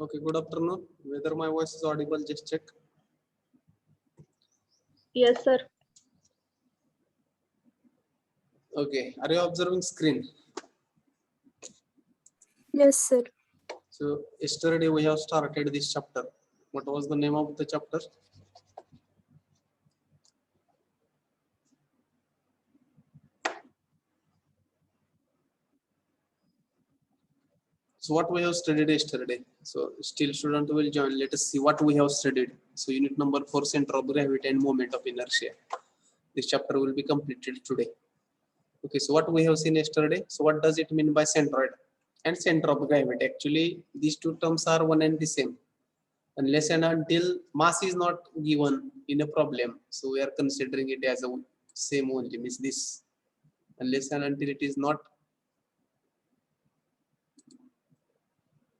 Okay, good afternoon. Whether my voice is audible, just check. Yes, sir. Okay, are you observing screen? Yes, sir. So yesterday we have started this chapter. What was the name of the chapter? So what we have studied yesterday. So still student will join. Let us see what we have studied. So unit number 4, center of gravity and moment of inertia. This chapter will be completed today. Okay, so what we have seen yesterday. So what does it mean by centroid and center of gravity? Actually, these two terms are one and the same. Unless and until mass is not given in a problem, so we are considering it as a same only, means this. Unless and until it is not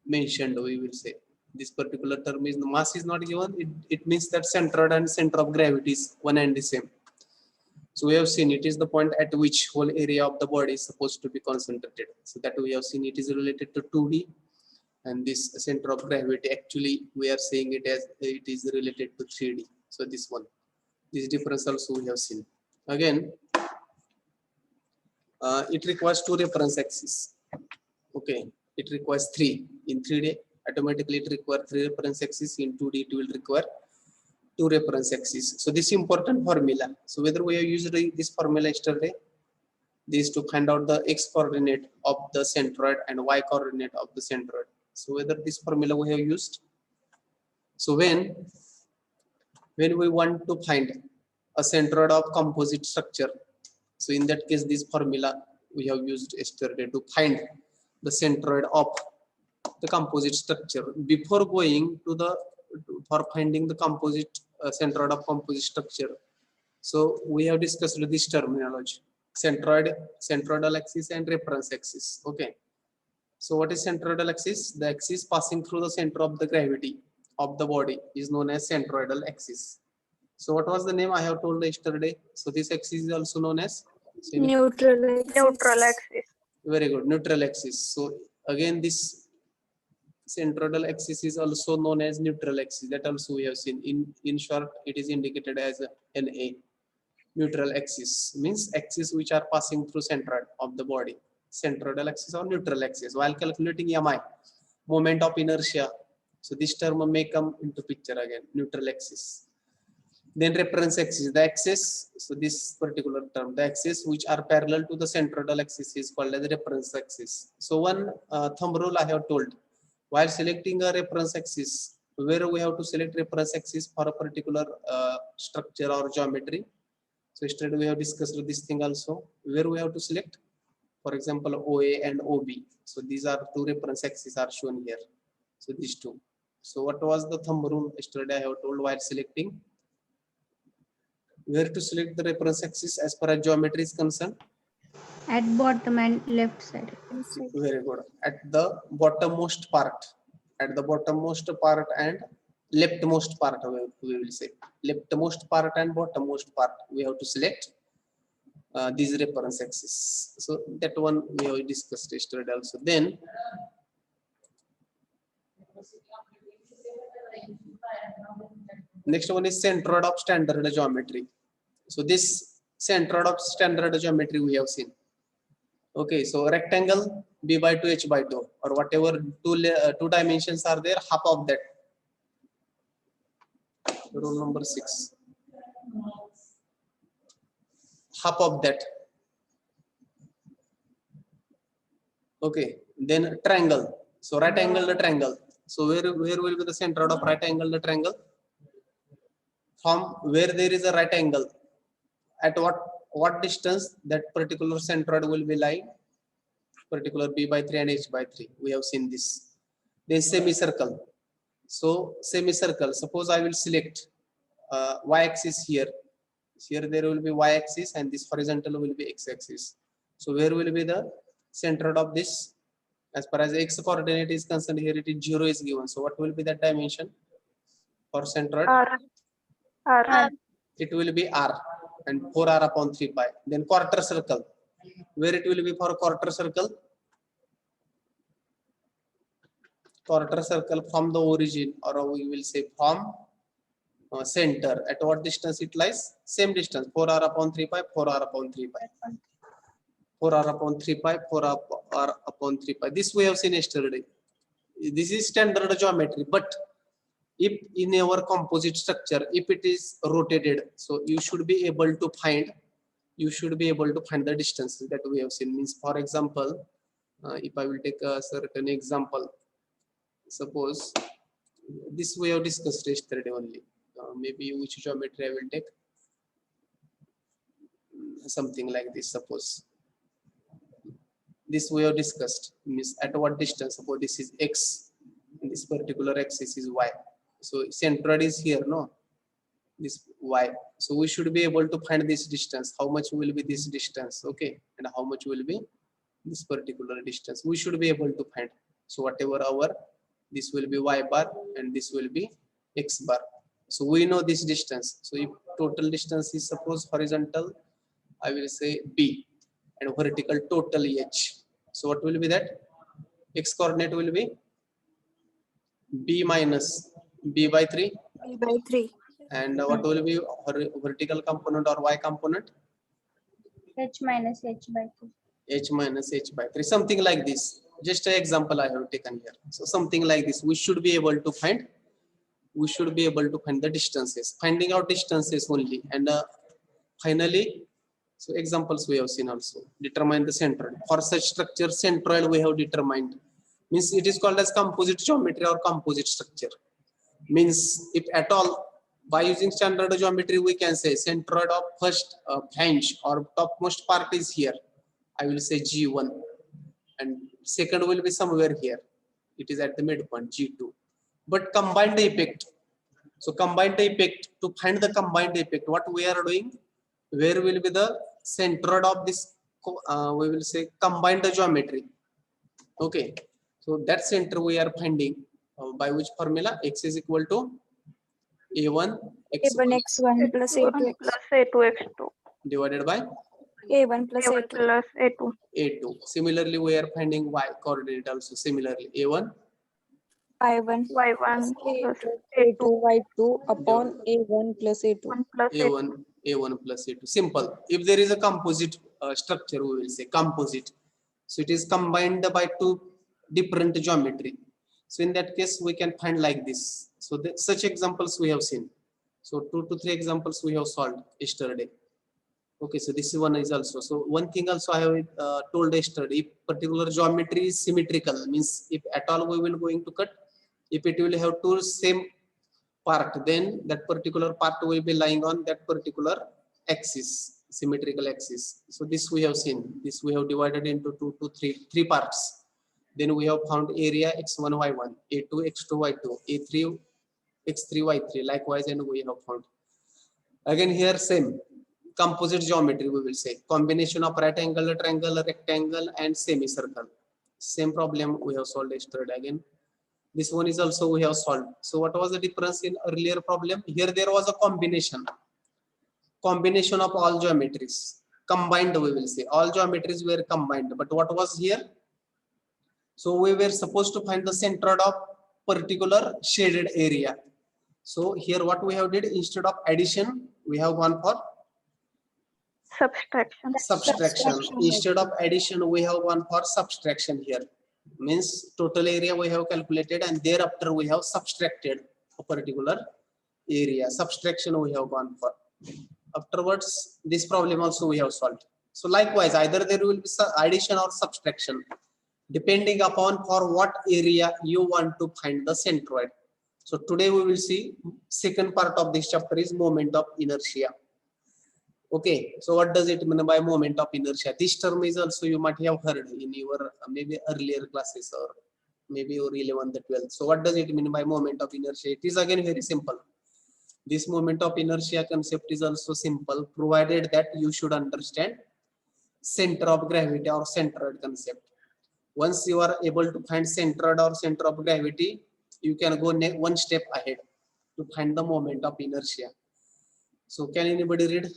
mentioned, we will say this particular term is mass is not given, it means that centroid and center of gravity is one and the same. So we have seen it is the point at which whole area of the body is supposed to be concentrated. So that we have seen it is related to 2D, and this center of gravity actually we are saying it as it is related to 3D. So this one, this difference also we have seen. Again, it requires 2 reference axes. Okay, it requires 3 in 3D. Automatically it requires 3 reference axes. In 2D it will require 2 reference axes. So this important formula. So whether we have used this formula yesterday, this to find out the x coordinate of the centroid and y coordinate of the centroid. So whether this formula we have used. So when we want to find a centroid of composite structure, so in that case this formula we have used yesterday to find the centroid of the composite structure. Before going to the for finding the composite centroid of composite structure, so we have discussed this terminology: centroidal axis and reference axis. Okay, so what is centroidal axis? The axis passing through the center of the gravity of the body is known as centroidal axis. So what was the name I have told yesterday? So this axis is also known as Neutral axis. Neutral axis. very good, neutral axis. So again this centroidal axis is also known as neutral axis. That also we have seen. In short, it is indicated as NA. Neutral axis means axis which are passing through centroid of the body. Centroidal axis or neutral axis. While calculating MI, moment of inertia, so this term may come into picture again, neutral axis. Then reference axis, the axis, so this particular term, the axis which are parallel to the centroidal axis is called as reference axis. So one thumb rule I have told, while selecting a reference axis, where we have to select reference axis for a particular structure or geometry. So yesterday we have discussed this thing also, where we have to select, for example, OA and OB. So these are 2 reference axes are shown here. So these 2. So what was the thumb rule yesterday I have told while selecting? Where to select the reference axis as far as geometry is concerned? At bottom and left side. Very good. At the bottommost part. At the bottommost part and leftmost part, we will say. Leftmost part and bottommost part. We have to select these reference axis. So that one we have discussed yesterday also. Then next one is centroid of standard geometry. So this centroid of standard geometry we have seen. Okay, so rectangle b by 2 h by 2 or whatever two dimensions are there, half of that. Rule number 6. Half of that. Okay, then triangle. So right angle the triangle. So where will be the centroid of right angle the triangle? From where there is a right angle, at what distance that particular centroid will be lying? Particular b by 3 and h by 3. We have seen this. Then semicircle. So semicircle. Suppose I will select y-axis here. Here there will be y-axis and this horizontal will be x-axis. So where will be the centroid of this? As far as x coordinate is concerned, here it is 0 is given. So what will be that dimension for centroid? R. It will be r and 4r upon 3 pi. Then quarter circle. Where it will be for quarter circle? quarter circle from the origin, or we will say from center. At what distance it lies? Same distance, 4r upon 3 pi, 4r upon 3 pi. 4r upon 3 pi, 4r upon 3 pi. This we have seen yesterday. This is standard geometry, but if in our composite structure, if it is rotated, so you should be able to find the distance that we have seen. Means, for example, if I will take a certain example, suppose this we have discussed yesterday only. Maybe which geometry I will take, something like this. Suppose this we have discussed, means at what distance. Suppose this is x, and this particular axis is y. So centroid is here, no? This y. So we should be able to find this distance. How much will be this distance? Okay, and how much will be this particular distance? We should be able to find. So whatever our, this will be y bar and this will be x bar. So we know this distance. So if total distance is suppose horizontal, I will say b, and vertical total h. So what will be that? X coordinate will be b minus b by 3, B by 3. and what will be vertical component or y component? H minus H by 2. H minus H by 3, something like this. Just an example I have taken here. So something like this, we should be able to find the distances, finding out distances only. And finally, so examples we have seen also. Determine the centroid. For such structure, centroid we have determined. Means it is called as composite geometry or composite structure. Means if at all, by using standard geometry, we can say centroid of first flange or topmost part is here. I will say G1, and second will be somewhere here. It is at the midpoint, G2. But combined effect. So combined effect, to find the combined effect, what we are doing? Where will be the centroid of this? We will say combined geometry. Okay. So that center we are finding by which formula? X is equal to A1 A1 x1 plus A1 A2 plus A2 x2. divided by A1 plus A1 A2. plus A2. A2. Similarly, we are finding Y coordinate also. Similarly, A1 Y1 Y1 plus A2 A2. Y2 upon A1 plus A2. 1 plus A2. A1 plus A2. Simple. If there is a composite structure, we will say composite. So it is combined by two different geometry. So in that case, we can find like this. So such examples we have seen. So 2 to 3 examples we have solved yesterday. Okay, so this one is also. So one thing also I have told yesterday, if particular geometry is symmetrical, means if at all we will going to cut, if it will have two same part, then that particular part will be lying on that particular axis, symmetrical axis. So this we have seen. This we have divided into 2 to 3 parts. Then we have found area x1 y1, a2 x2 y2, a3 x3 y3. Likewise, and we have found again here same composite geometry. We will say combination of right angle, triangle, rectangle, and semicircle. Same problem we have solved yesterday. Again, this one is also we have solved. So what was the difference in earlier problem? Here there was a combination of all geometries combined. We will say all geometries were combined. But what was here? So we were supposed to find the centroid of particular shaded area. So here what we have did, instead of addition, we have gone for Subtraction. subtraction. Instead of addition, we have gone for subtraction here. Means total area we have calculated, and thereafter we have subtracted a particular area. Subtraction we have gone for. Afterwards, this problem also we have solved. So likewise, either there will be addition or subtraction, depending upon for what area you want to find the centroid. So today we will see second part of this chapter is moment of inertia. Okay, so what does it mean by moment of inertia? This term is also you might have heard in your maybe earlier classes or maybe your 11th, 12th. So what does it mean by moment of inertia? It is again very simple. This moment of inertia concept is also simple, provided that you should understand center of gravity or centroid concept. Once you are able to find centroid or center of gravity, you can go one step ahead to find the moment of inertia. So can anybody read?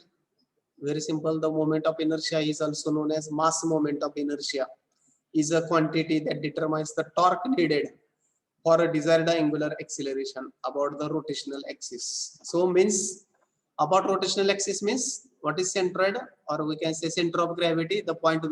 Very simple. The moment of inertia is also known as mass moment of inertia. Is a quantity that determines the torque needed for a desired angular acceleration about the rotational axis. So means about rotational axis means what is centroid, or we can say center of gravity, the point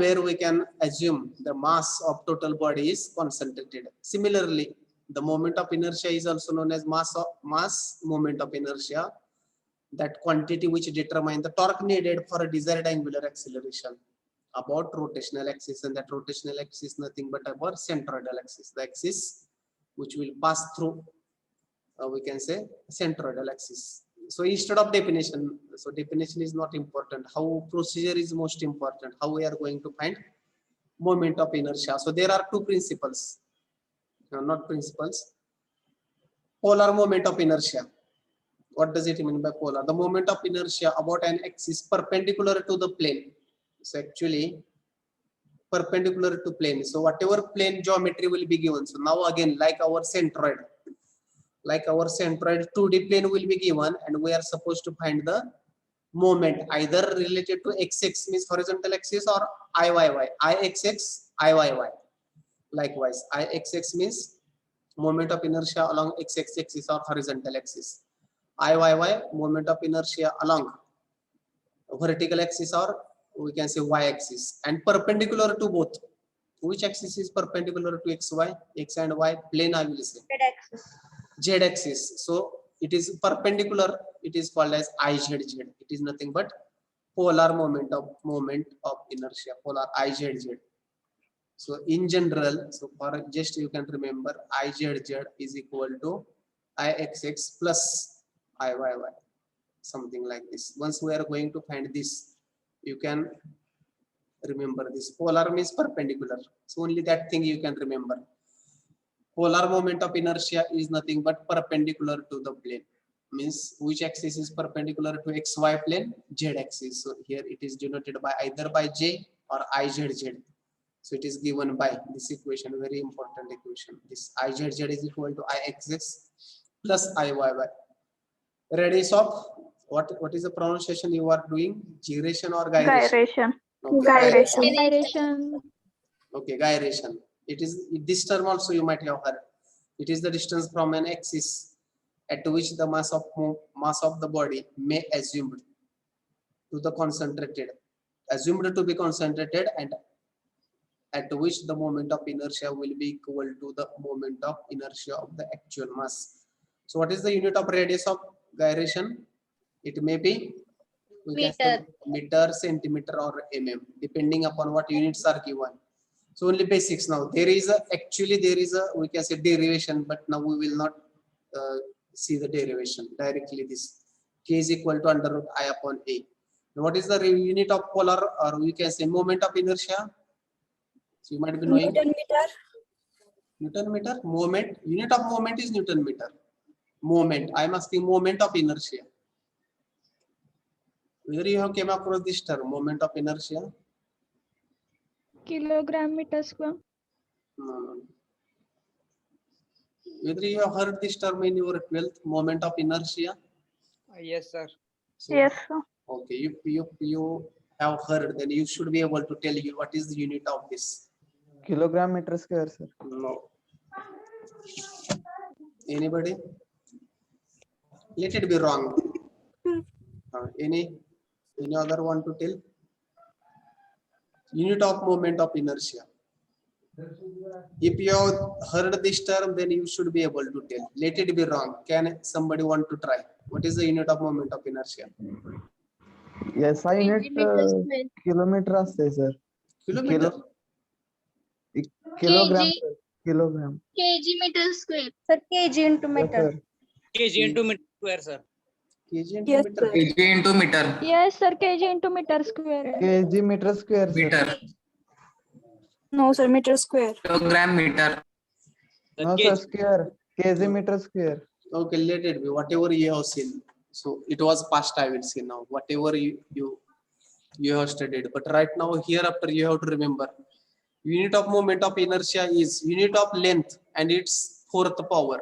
where we can assume the mass of total body is concentrated. Similarly, the moment of inertia is also known as mass moment of inertia, that quantity which determines the torque needed for a desired angular acceleration about rotational axis, and that rotational axis is nothing but our centroidal axis, the axis which will pass through we can say centroidal axis. So instead of definition, so definition is not important, how procedure is most important, how we are going to find moment of inertia. So there are two principles, not principles. Polar moment of inertia. What does it mean by polar? The moment of inertia about an axis perpendicular to the plane. So actually perpendicular to plane. So whatever plane geometry will be given. So now again, like our centroid 2D plane will be given, and we are supposed to find the moment either related to x-axis means horizontal axis, or ix, iyy. Likewise, ix means moment of inertia along x-axis or horizontal axis. Iyy, moment of inertia along vertical axis, or we can say y-axis, and perpendicular to both. Which axis is perpendicular to xy, x and y? Plane, I will say. Z-axis. So it is perpendicular. It is called as Izz. It is nothing but polar moment of inertia. Polar Izz. So in general, so for just you can remember, Izz is equal to Ixx plus Iyy, something like this. Once we are going to find this, you can remember this. Polar means perpendicular. So only that thing you can remember. Polar moment of inertia is nothing but perpendicular to the plane. Means which axis is perpendicular to xy plane? Z axis. So here it is denoted by either by J or Izz. So it is given by this equation, very important equation. This Izz is equal to Ixx plus Iyy. Radius of what is the pronunciation you are doing? Gyration or gyration? Gyration. Okay, Gyration. Gyration. Okay, gyration. It is this term also you might have heard. It is the distance from an axis at which the mass of the body may assumed to be concentrated, and at which the moment of inertia will be equal to the moment of inertia of the actual mass. So what is the unit of radius of gyration? It may be meter, centimeter, or mm, depending upon what units are given. So only basics now. There is a we can say derivation, but now we will not see the derivation directly. This k is equal to under root I upon a. Now what is the unit of polar, or we can say moment of inertia? So you might be knowing Newton meter. Moment, unit of moment is Newton meter. Moment, I am asking moment of inertia. Whether you have came across this term, moment of inertia? Kilogram meter square. No. Whether you have heard this term in your 12th, moment of inertia? Yes, sir. So, Yes, sir. okay, you have heard, then you should be able to tell you what is the unit of this. Kilogram meter square, sir. No. Anybody? Let it be wrong. Any other one to tell? Unit of moment of inertia. If you have heard this term, then you should be able to tell. Let it be wrong. Can somebody want to try? What is the unit of moment of inertia? Yes, I unit kilometer असते, sir. Kilometer. Kilogram, kg. sir. Kilogram. Kg meter square. Sir, kg into Yes, meter. sir. kg into meter square, sir. kg into Yes, meter. sir. kg into meter. Yes, sir, kg into meter square. Kg meter square, sir. Meter. No, sir, meter square. Kilogram meter. No, sir, square. Kg meter square. Okay, let it be. Whatever you have seen. So it was past, I will say now. Whatever you have studied. But right now, hereafter, you have to remember. Unit of moment of inertia is unit of length and its fourth power.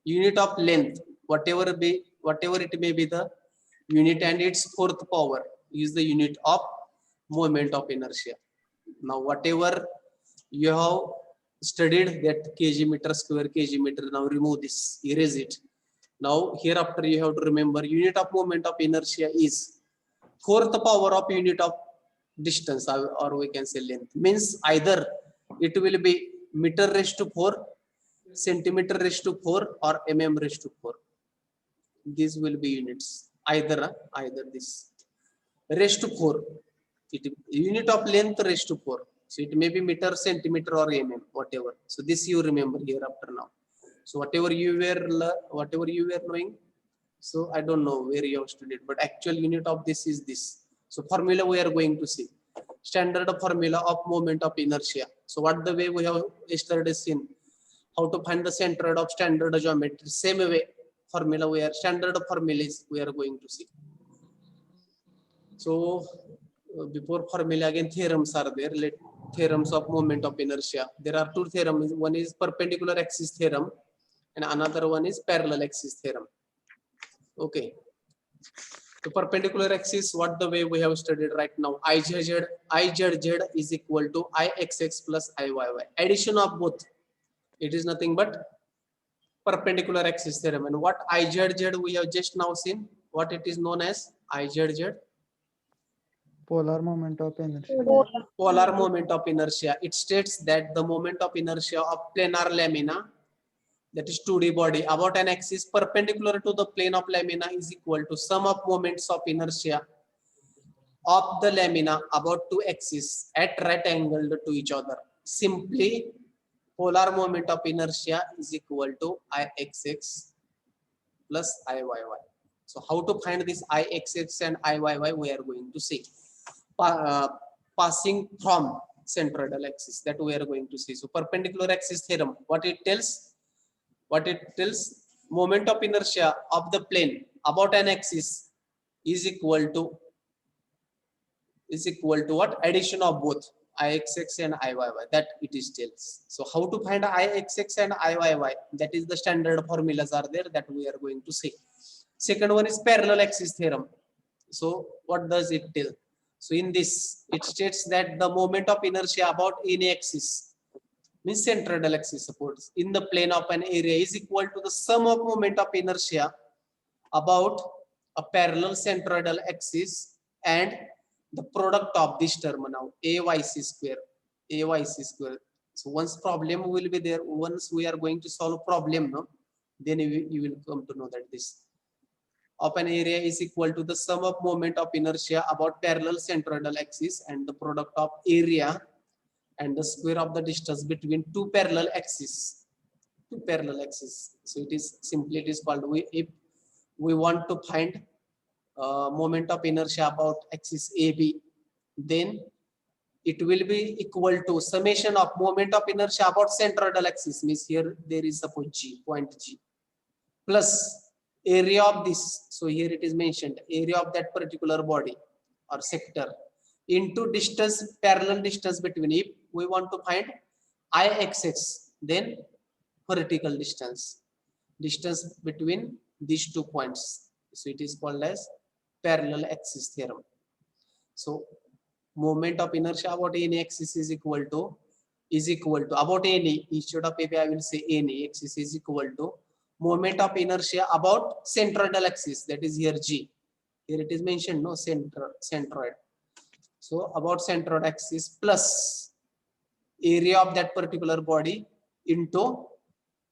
Unit of length, whatever it may be, the unit and its fourth power is the unit of moment of inertia. Now, whatever You have studied that kg meter square, kg meter. Now remove this, erase it. Now hereafter you have to remember unit of moment of inertia is fourth power of unit of distance, or we can say length. Means either it will be meter raised to 4, centimeter raised to 4, or mm raised to 4. These will be units. Either this raised to 4. It unit of length raised to 4. So it may be meter, centimeter, or mm, whatever. So this you remember hereafter now. So whatever you were knowing. So I don't know where you have studied, but actual unit of this is this. So formula we are going to see. Standard formula of moment of inertia. So what the way we have yesterday seen, how to find the centroid of standard geometry. Same way formula we are standard formulas we are going to see. So before formula again theorems are there. Let theorems of moment of inertia. There are two theorems. One is perpendicular axis theorem and another one is parallel axis theorem. Okay. The perpendicular axis, what the way we have studied right now, Izz is equal to Ixx plus Iyy. Addition of both. It is nothing but perpendicular axis theorem. And what Izz we have just now seen, what it is known as Izz, Polar moment of inertia. polar moment of inertia. It states that the moment of inertia of planar lamina, that is 2D body, about an axis perpendicular to the plane of lamina is equal to sum of moments of inertia of the lamina about two axes at right angle to each other. Simply, polar moment of inertia is equal to Ixx plus Iyy. So how to find this Ixx and Iyy we are going to see. Passing from centroidal axis, that we are going to see. So perpendicular axis theorem, what it tells, moment of inertia of the plane about an axis is equal to what? Addition of both Ixx and Iyy, that it is tells. So how to find Ixx and Iyy, that is the standard formulas are there that we are going to see. Second one is parallel axis theorem. So what does it tell? So in this, it states that the moment of inertia about any axis, means centroidal axis supports, in the plane of an area is equal to the sum of moment of inertia about a parallel centroidal axis and the product of this term now, ayc square. So once problem will be there, once we are going to solve problem, no, then you will come to know that this of an area is equal to the sum of moment of inertia about parallel centroidal axis and the product of area and the square of the distance between two parallel axes. So it is simply, it is called, if we want to find moment of inertia about axis AB, then it will be equal to summation of moment of inertia about centroidal axis, means here there is suppose G, point G, plus area of this. So here it is mentioned, area of that particular body or sector into distance, parallel distance between. If we want to find Ixx, then vertical distance between these 2 points. So it is called as parallel axis theorem. So moment of inertia about any axis is equal to about any, instead of AB I will say any axis is equal to moment of inertia about centroidal axis, that is here G. Here it is mentioned, no, centroid. So about centroid axis plus area of that particular body into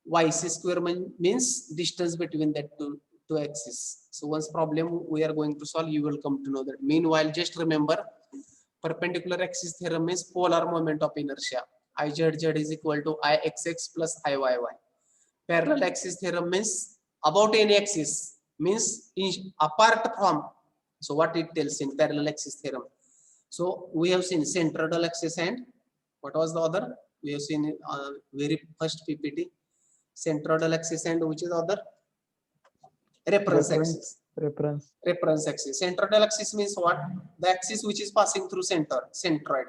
yc square, means distance between that two axes. So once problem we are going to solve, you will come to know that. Meanwhile, just remember, perpendicular axis theorem is polar moment of inertia. Izz is equal to Ixx plus Iyy. Parallel axis theorem means about any axis, means apart from. So what it tells in parallel axis theorem? So we have seen centroidal axis and what was the other? We have seen in very first PPT, centroidal axis and which is other? Reference axis. Reference axis. Centroidal axis means what? The axis which is passing through centroid.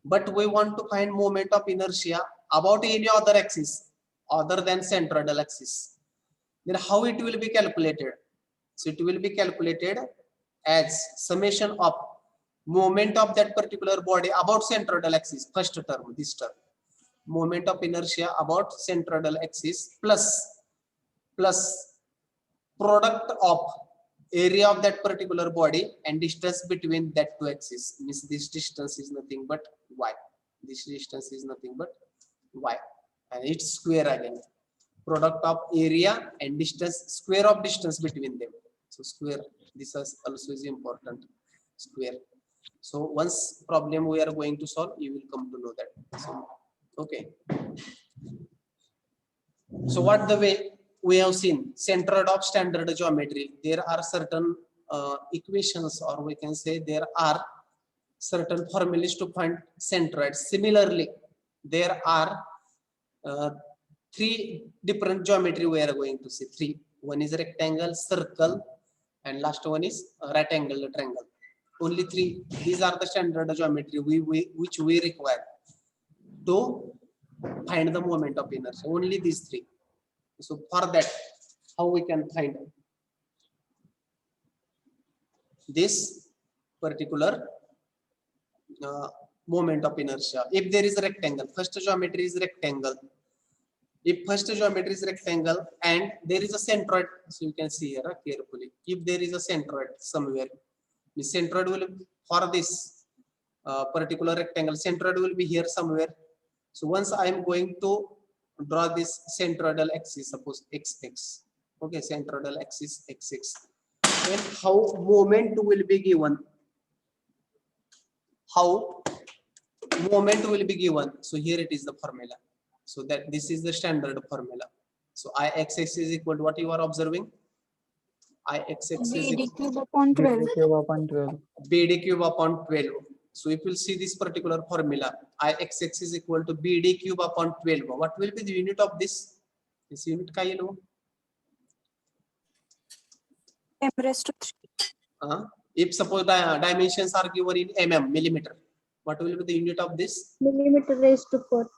But we want to find moment of inertia about any other axis other than centroidal axis. Then how it will be calculated? So it will be calculated as summation of moment of that particular body about centroidal axis, first term, this term, moment of inertia about centroidal axis plus product of area of that particular body and distance between that two axes. Means this distance is nothing but y. This distance is nothing but y, and it's square again. Product of area and distance, square of distance between them. So square, this is also is important, square. So once problem we are going to solve, you will come to know that. So, okay. So what the way we have seen centroid of standard geometry, there are certain equations, or we can say there are certain formulas to find centroid. Similarly, there are three different geometry we are going to see. Three. One is rectangle, circle, and last one is right angle triangle. Only three. These are the standard geometry which we require to find the moment of inertia. Only these three. So for that, how we can find this particular moment of inertia? If there is a rectangle, first geometry is rectangle. If first geometry is rectangle and there is a centroid, so you can see here carefully. If there is a centroid somewhere, the centroid will, for this particular rectangle, centroid will be here somewhere. So once I am going to draw this centroidal axis, suppose xx, okay, centroidal axis xx, then how moment will be given? How moment will be given? So here it is the formula. So that this is the standard formula. So Ixx is equal to what you are observing? Ixx is BD equal cube upon 12. BD cube upon 12. BD cube upon 12. So if you see this particular formula, Ixx is equal to BD cube upon 12. What will be the unit of this? This unit ka yellow? M raised to 3. If suppose the dimensions are given in mm, millimeter, what will be the unit of this? Millimeter raised to 4.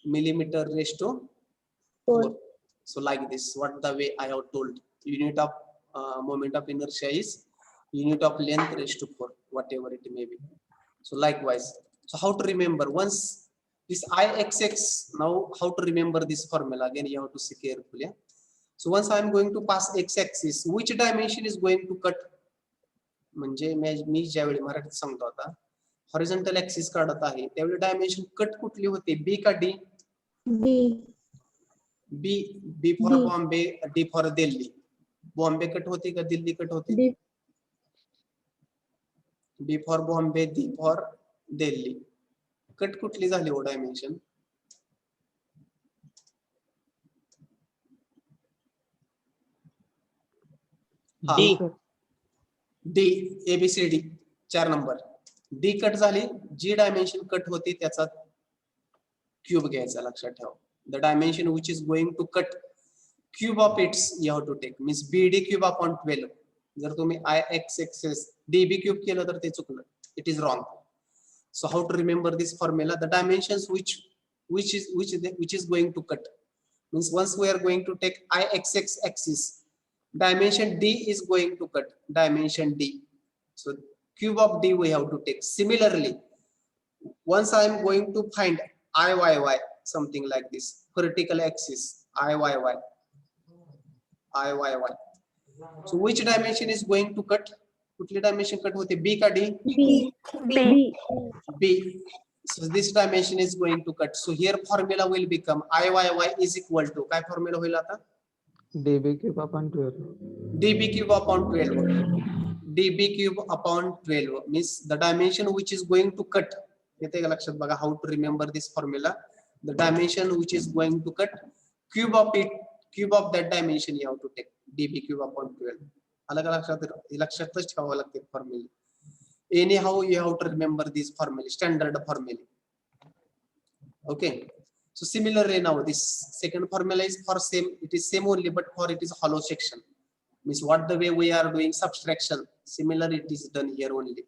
Millimeter raised to 4. So like this, what the way I have told, unit of moment of inertia is unit of length raised to 4, whatever it may be. So likewise, so how to remember once this Ixx, now how to remember this formula? Again, you have to see carefully. So once I am going to pass x-axis, which dimension is going to cut? म्हणजे मी ज्यावेळी मराठीत सांगतो आता, horizontal axis काढत आहे त्यावेळी dimension cut कुठली होते? बी का D? B. B for Bombay, D for Delhi. Bombay cut होते का दिल्ली कट होते? B for Bombay, D for Delhi. Cut कुठली झाली हो dimension? D. D, ABCD 4 number. D cut झाली, जी डायमेन्शन कट होती त्याचा क्यूब घ्यायचा, लक्षात ठेवा. The dimension which is going to cut cube of its you have to take, means BD cube upon 12. जर तुम्ही Ixx डीबी क्यूब केलं तर ते चुकलं, it is wrong. So how to remember this formula? The dimensions which is going to cut, means once we are going to take Ixx axis, dimension D is going to cut, dimension D. So cube of D we have to take. Similarly, once I am going to find Iyy, something like this, vertical axis, Iyy. So which dimension is going to cut? कुठली dimension cut होते? B का D? B. So this dimension is going to cut. So here formula will become Iyy is equal to, काय formula होईल आता? DB cube upon 12. DB cube upon 12. DB cube upon 12 means the dimension which is going to cut. येते का लक्षात बघा, how to remember this formula? The dimension which is going to cut, cube of it, cube of that dimension you have to take, DB cube upon 12. अलग लक्षातच ठेवावं लागते formula. Anyhow you have to remember this formula, standard formula. Okay, so similarly now this second formula is for same, it is same only but for it is hollow section, means what the way we are doing subtraction, similar it is done here only.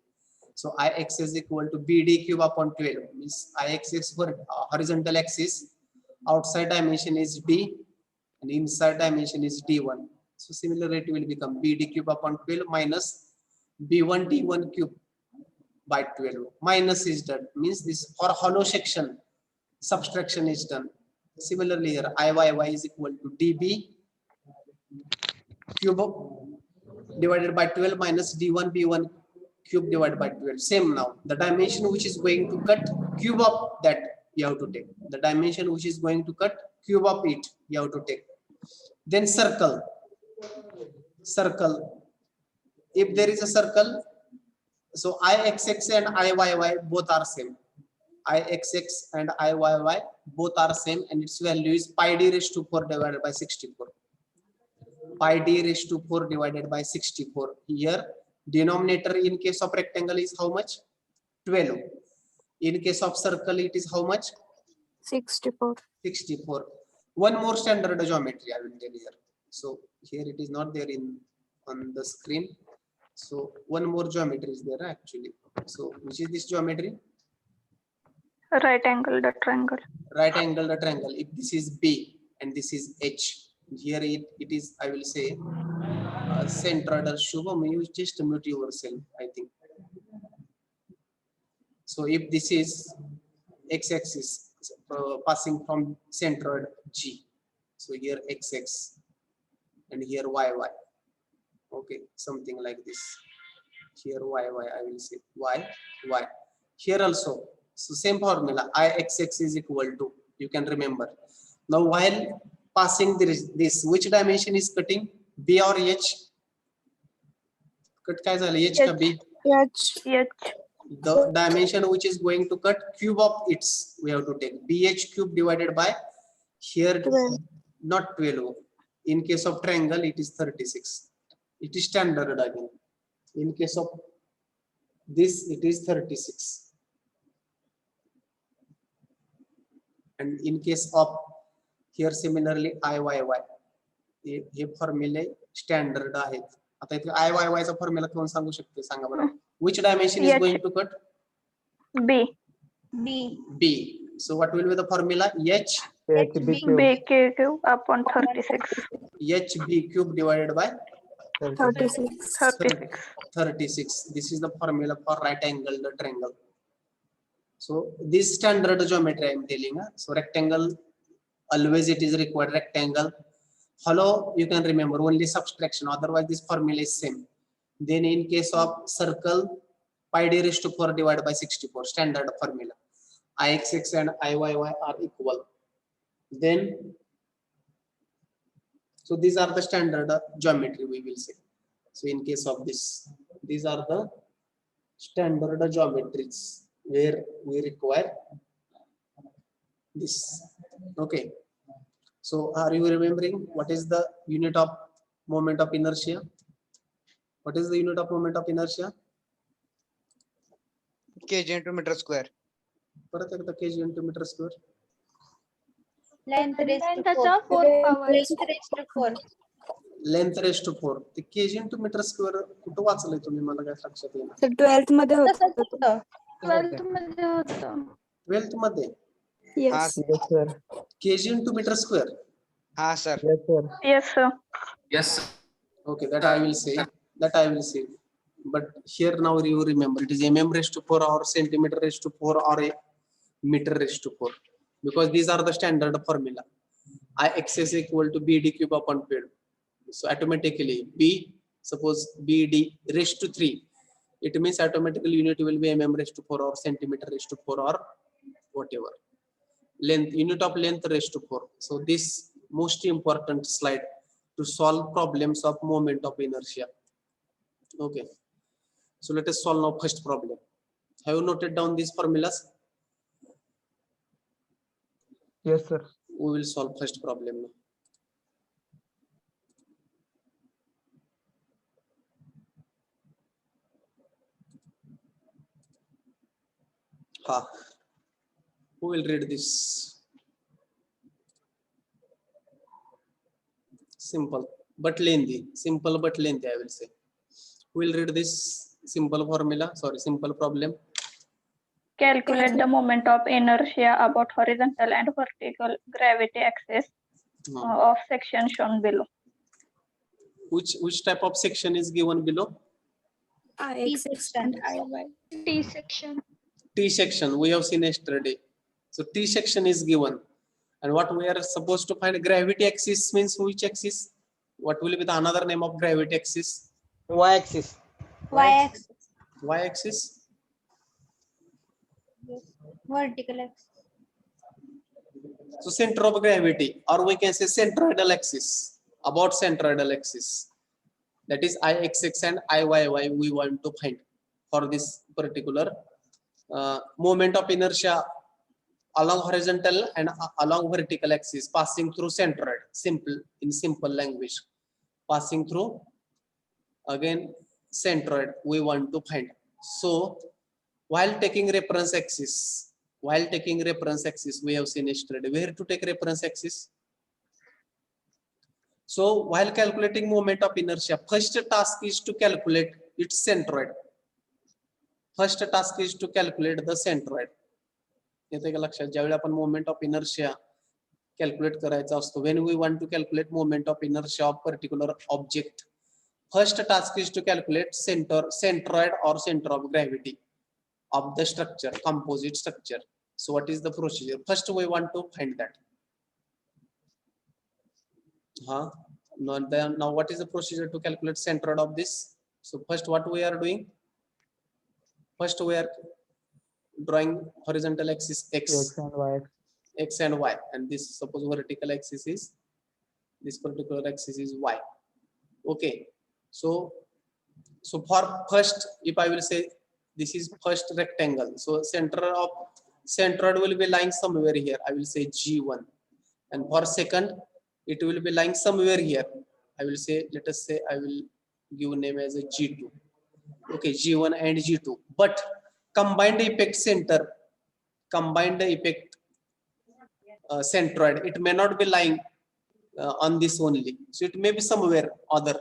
So Ix is equal to BD cube upon 12, means Ix is for horizontal axis, outside dimension is D and inside dimension is D1. So similarly it will become BD cube upon 12 minus B1 D1 cube by 12. Minus is done, means this for hollow section, subtraction is done. Similarly here, Iyy is equal to dB cube divided by 12 minus d1 b1 cube divided by 12. Same now, the dimension which is going to cut cube of that you have to take. The dimension which is going to cut cube of it you have to take. Then circle. If there is a circle, so Ixx and Iyy both are same. Ixx and Iyy both are same, and its value is pi d raised to 4 divided by 64. Pi d raised to 4 divided by 64. Here denominator in case of rectangle is how much? 12. In case of circle it is how much? 64. 64. One more standard geometry I will tell here. So here it is not there on the screen. So one more geometry is there actually. So which is this geometry? Right angle the triangle. Right angle the triangle. If this is B and this is H, here it is, I will say, centered. Shubham, you just mute yourself, I think. So if this is x-axis passing from centered G, so here x-axis and here y. Okay, something like this. Here y, I will say y. Here also, so same formula, Ixx is equal to, you can remember. Now while passing this, which dimension is cutting? B or H? Cut काय झालं? H का B? H. H. The dimension which is going to cut cube of its, we have to take BH cube divided by here 12. not 12. In case of triangle it is 36. It is standard again. In case of this it is 36. And in case of here similarly Iyy, हे फॉर्म्युले standard आहेत. आता इथे Iyy चा formula कोण सांगू शकते? सांगा बरं. Which dimension is H. going to cut? B. B. So what will be the formula? HB cube. B cube upon 36. HB cube divided by 36. 36. This is the formula for right angle triangle. So this standard geometry I am telling. So rectangle, always it is required rectangle. Hollow, you can remember only subtraction, otherwise this formula is same. Then in case of circle, pi d raised to 4 divided by 64, standard formula. Ixx and Iyy are equal. Then, so these are the standard geometry we will say. So in case of this, these are the standard geometries where we require this. Okay. So are you remembering what is the unit of moment of inertia? What is the unit of moment of inertia? kg into meter square. परत एकदा kg into meter square. Length त्याचा 4 power. Length raised to 4. ते kg into meter square कुठं वाचलंय तुम्ही? मला काय लक्षात येईल. तर 12th मध्ये होतं. 12th मध्ये होतं. 12th मध्ये Yes. Yes, sir. kg into meter square. हा sir. Yes, sir. Yes, sir. Yes. Okay, that I will say. But here now you remember it is mm raised to 4 or centimeter raised to 4 or a meter raised to 4, because these are the standard formula. Ix is equal to bd cube upon 12. So automatically b, suppose bd raised to 3, it means automatically unit will be mm raised to 4 or centimeter raised to 4 or whatever. Length, unit of length raised to 4. So this most important slide to solve problems of moment of inertia. Okay, so let us solve now first problem. Have you noted down these formulas? Yes, sir. We will solve first problem now. Who will read this? Simple but lengthy. Simple but lengthy, I will say. Who will read this simple formula? Sorry, simple problem. Calculate the moment of inertia about horizontal and vertical gravity axis of section shown below. Which type of section is given below? IXX and IY. T section. T section we have seen yesterday. So T section is given. And what we are supposed to find, gravity axis means which axis? What will be the another name of gravity axis? Y-axis. Y-axis. Y axis? Vertical axis. So center of gravity, or we can say centroidal axis, about centroidal axis. That is IXX and IYY we want to find for this particular moment of inertia along horizontal and along vertical axis passing through centroid, in simple language. Passing through, again, centroid we want to find. So while taking reference axis, we have seen yesterday where to take reference axis. So while calculating moment of inertia, first task is to calculate its centroid. First task is to calculate the centroid. येते का लक्षात, ज्यावेळी आपण moment of inertia calculate करायचा असतो, when we want to calculate moment of inertia of particular object, first task is to calculate centroid or center of gravity of the structure, composite structure. So what is the procedure? First we want to find that. Now what is the procedure to calculate centroid of this? So first what we are doing? First we are drawing horizontal axis X and Y. X and Y, and this suppose vertical axis is, this particular axis is Y. Okay, so for first, if I will say this is first rectangle, so centroid will be lying somewhere here, I will say G1, and for second it will be lying somewhere here, I will say, let us say I will give name as a G2. Okay, G1 and G2, but combined effect center, centroid, it may not be lying on this only, so it may be somewhere other.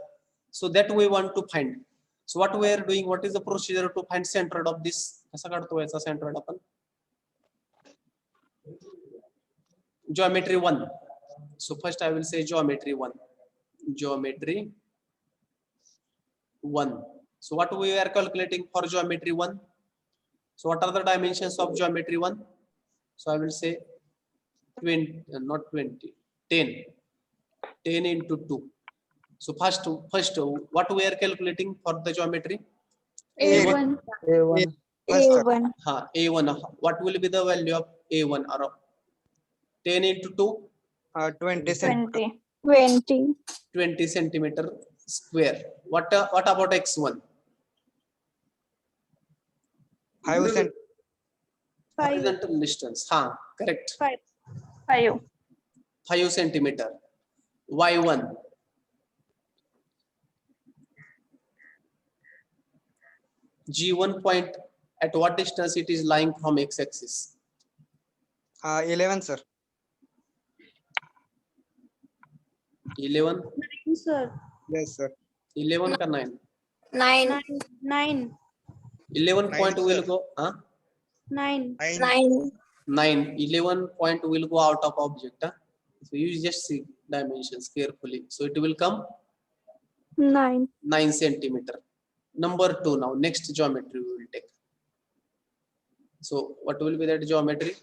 So that we want to find. So what we are doing, what is the procedure to find centroid of this? कसा काढतो याचा centroid आपण? Geometry 1. So first I will say geometry 1. Geometry 1. So what we are calculating for geometry 1? So what are the dimensions of geometry 1? So I will say 20, not 20, 10. 10 into 2. So first, what we are calculating for the geometry? A1. A1. A1. A1. What will be the value of A1? Or 10 into 2? 20 centimeters. 20. 20 centimeter square. What about X1? 5 centimeters. 5. Horizontal distance. Correct. 5. 5 centimeter. Y1. G1 point, at what distance it is lying from x-axis? 11, sir. 11. Sir. Yes, sir. 11 ka 9? 9. 11 point Nine, will sir. go. 9. 9. 11 point will go out of object. So you just see dimensions carefully. So it will come 9. 9 centimeter. Number 2 now. Next geometry we will take. So what will be that geometry?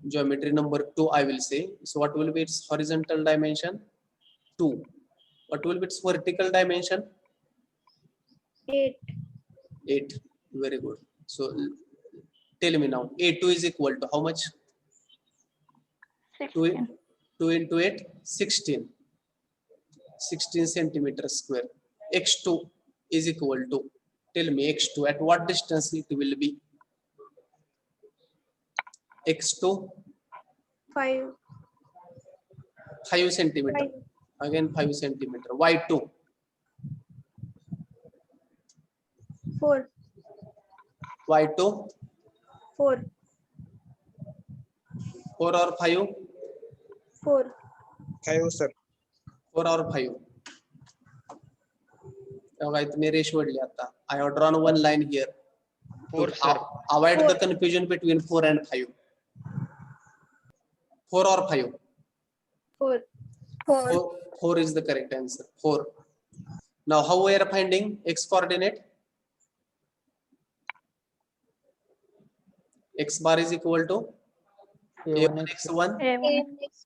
Geometry number 2 I will say. So what will be its horizontal dimension? 2. What will be its vertical dimension? 8. 8. Very good. So tell me now, A2 is equal to how much? 16. 2 into 8, 16. 16 centimeter square. X2 is equal to, tell me X2, at what distance it will be? X2, 5. 5 centimeter. Again 5 centimeter. Y2, 4. Y2, 4. 4 or 5? 4. 5, sir. 4 or 5? बघा तुम्ही रेश वडली आता. I have drawn one line here. 4, To sir. avoid the confusion between 4 and 5. 4 or 5? 4. 4 is the correct answer. 4. Now how we are finding x coordinate? X bar is equal to A1 x1 A1, X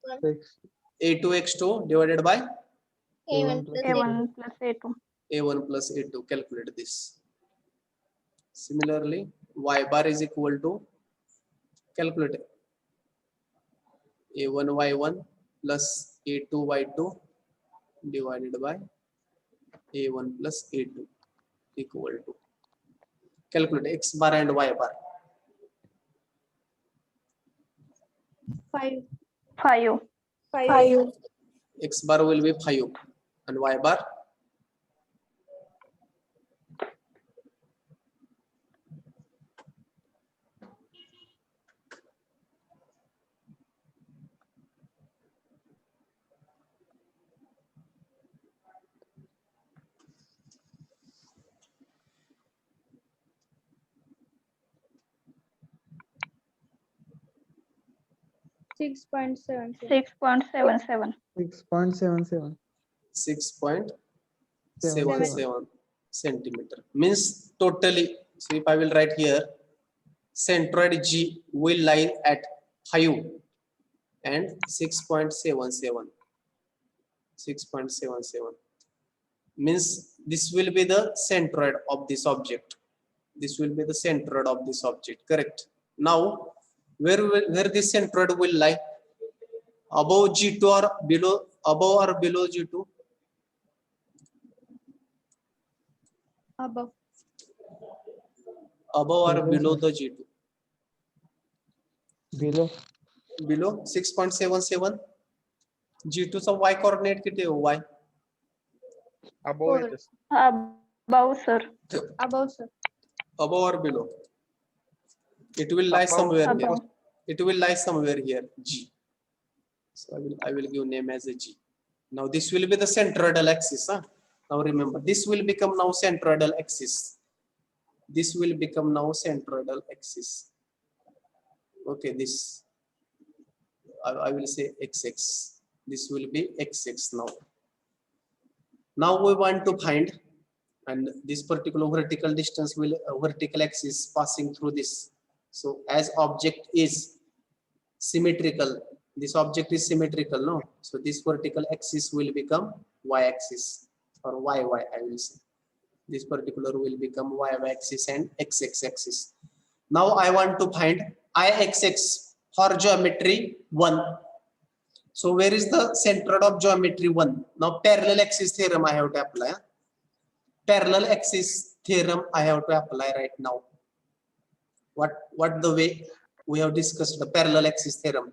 a2 x2 divided by A1 plus A1 plus A2. a1 plus a2. Calculate this. Similarly, y bar is equal to, calculate a1 y1 plus a2 y2 divided by a1 plus a2 equal to, calculate x bar and y bar. 5. 5. 5. X bar will be 5 and y bar 6.77. 6.77. 6.77. 6.77 centimeter. Means totally, so if I will write here, centroid G will lie at 5 and 6.77. 6.77 means this will be the centroid of this object. This will be the centroid of this object, correct? Now, where this centroid will lie? Above G2 or below, above or below G2? Above. Above or Below, below sir. the G2? Below. Below 6.77. G2 चा y coordinate किती आहे? Y Above 4. येते. Above, sir. Above, sir. above or below? It will lie Above. somewhere here. Above. It will lie somewhere here, G. So I will give name as a G. Now this will be the centroidal axis. Huh? Now remember, this will become now centroidal axis. This will become now centroidal axis. Okay, this I will say XX. This will be XX now. Now we want to find, and this particular vertical distance will vertical axis passing through this. So as object is symmetrical, this object is symmetrical, no? So this vertical axis will become y-axis or YY, I will say. This particular will become YY axis and XX axis. Now I want to find IXX for geometry 1. So where is the centroid of geometry 1? Now parallel axis theorem I have to apply. Parallel axis theorem I have to apply right now. What the way we have discussed the parallel axis theorem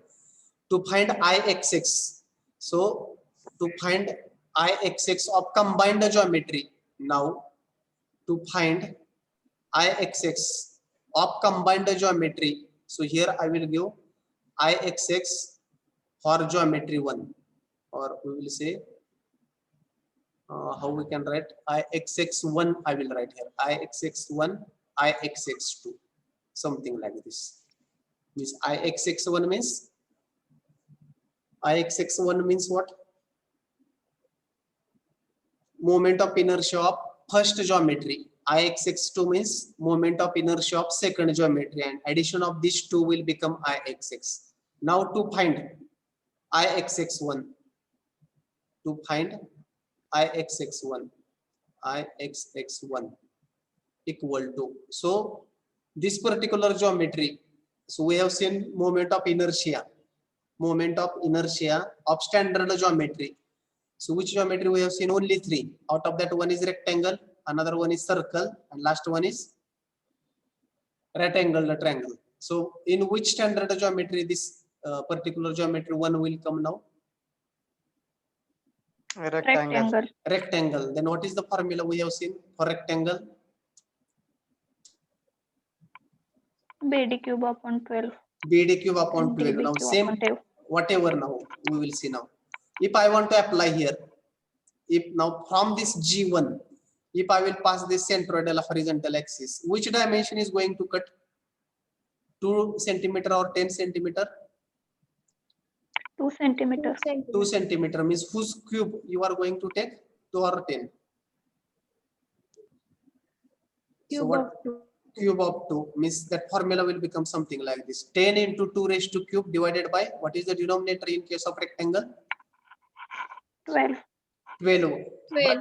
to find IXX. So to find IXX of combined geometry, now to find IXX of combined geometry. So here I will give IXX for geometry 1, or we will say how we can write IXX1. I will write here IXX1, IXX2, something like this. Means IXX1 means what? Moment of inertia of first geometry. IXX2 means moment of inertia of second geometry, and addition of these two will become IXX. Now to find IXX1, to find IXX1 equal to, so this particular geometry, so we have seen moment of inertia of standard geometry. So which geometry we have seen? Only 3. Out of that, one is rectangle, another one is circle, and last one is right angle triangle. So in which standard geometry this particular geometry 1 will come now? Rectangle. Rectangle. Then what is the formula we have seen for rectangle? BD cube upon 12. BD cube upon 12. DB Now cube same upon 12. whatever now we will see now. If I want to apply here, if now from this G1, if I will pass this centroidal horizontal axis, which dimension is going to cut? 2 centimeter or 10 centimeter? 2 centimeters. 2 centimeter means whose cube you are going to take? 2 or 10? Cube what of 2. cube of 2 means that formula will become something like this. 10 into 2 raised to cube divided by what is the denominator in case of rectangle? 12. 12. 12.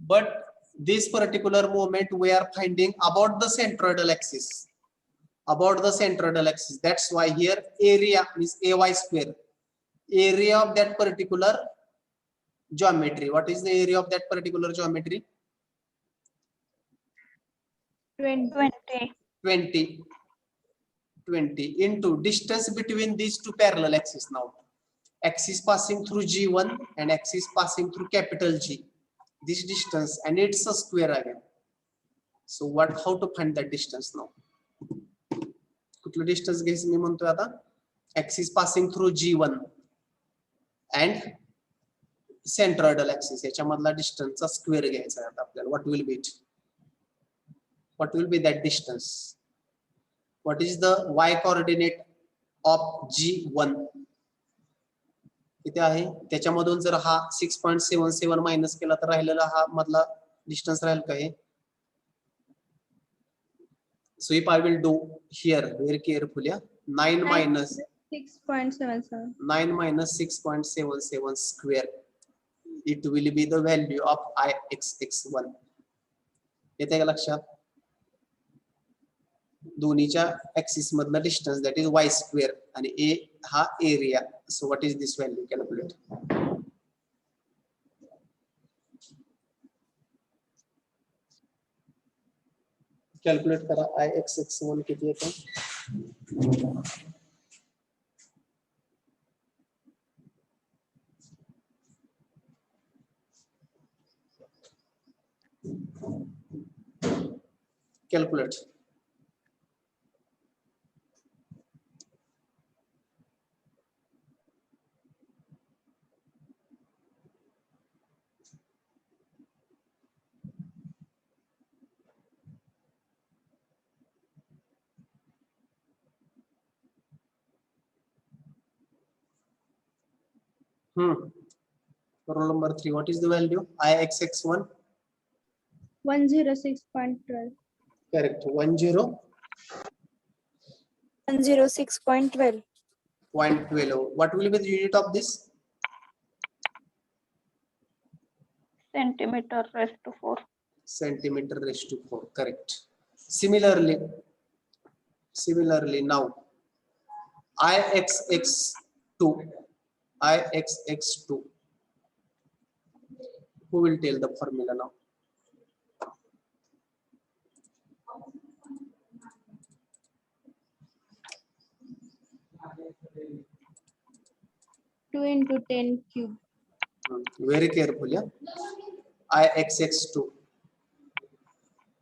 But this particular moment we are finding about the centroidal axis. About the centroidal axis. That's why here area means ay square. Area of that particular geometry. What is the area of that particular geometry? 20. 20. 20 into distance between these two parallel axes now. Axis passing through G1 and axis passing through capital G. This distance and it's a square again. So how to find that distance now? कुठलं distance घ्यायचं मी म्हणतोय आता? Axis passing through G1 and centroidal axis याच्यामधला distance चा square घ्यायचा आहे आता आपल्याला. What will be it? What will be that distance? What is the y coordinate of G1? किती आहे? त्याच्यामधून जर हा 6.77 मायनस केला तर राहिलेला हा मधला डिस्टन्स राहील का हे? So if I will do here very carefully, 9 minus 6.77. 9 minus 6.77 square, it will be the value of Ixx1. येते का लक्षात? दोन्हीच्या ऍक्सिस मधला distance that is y square आणि a हा area. So what is this value? Calculate. Calculate करा. Ixx1 किती येतं? Calculate. Roll number 3. What is the value? Ixx1. 106.12. Correct. 106.12. 106.12. What will be the unit of this? Centimeter raised to 4. Centimeter raised to 4. Correct. Similarly now Ixx2. Who will tell the formula now? Two into 10 cube. Very carefully. Ixx2.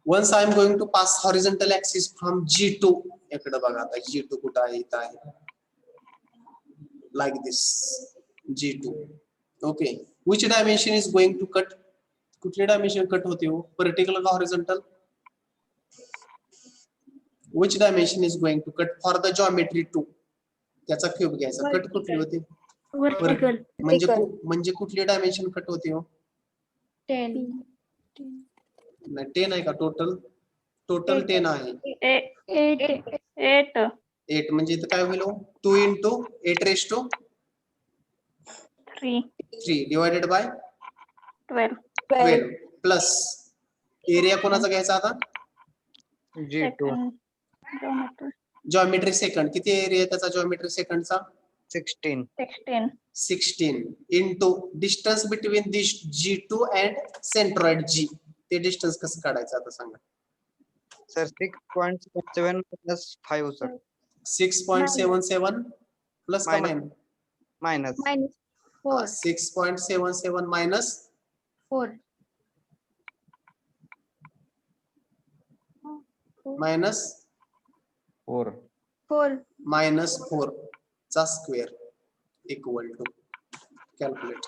Once I am going to pass horizontal axis from G2. इकडे बघा आता G2 कुठे आहे? इथं आहे. Like this. G2. Okay. Which dimension is going to cut? कुठली dimension cut होते हो? Vertical का horizontal? Which dimension is going to cut for the geometry 2? त्याचा क्यूब घ्यायचा. कट कुठली होती? Vertical. म्हणजे कुठली डायमेन्शन कट होते हो? 10. नाही 10 आहे का टोटल? टोटल 10 आहे. 8. 8 म्हणजे इथं काय होईल? 2 into 8 raised to 3. 3 divided by 12. 12 plus area कोणाचा घ्यायचा आता? G2. Geometry. Geometry second. किती एरिया त्याचा geometry सेकंडचा? 16. 16. 16 into distance between this G2 and centroid G. ते डिस्टन्स कसं काढायचं आता सांगा? Sir, 6.7 plus 5, sir. 6.77 प्लस का Minus. Minus? Minus. Minus 4. 6.77 minus 4. minus 4. 4. minus 4 चा square equal to calculate.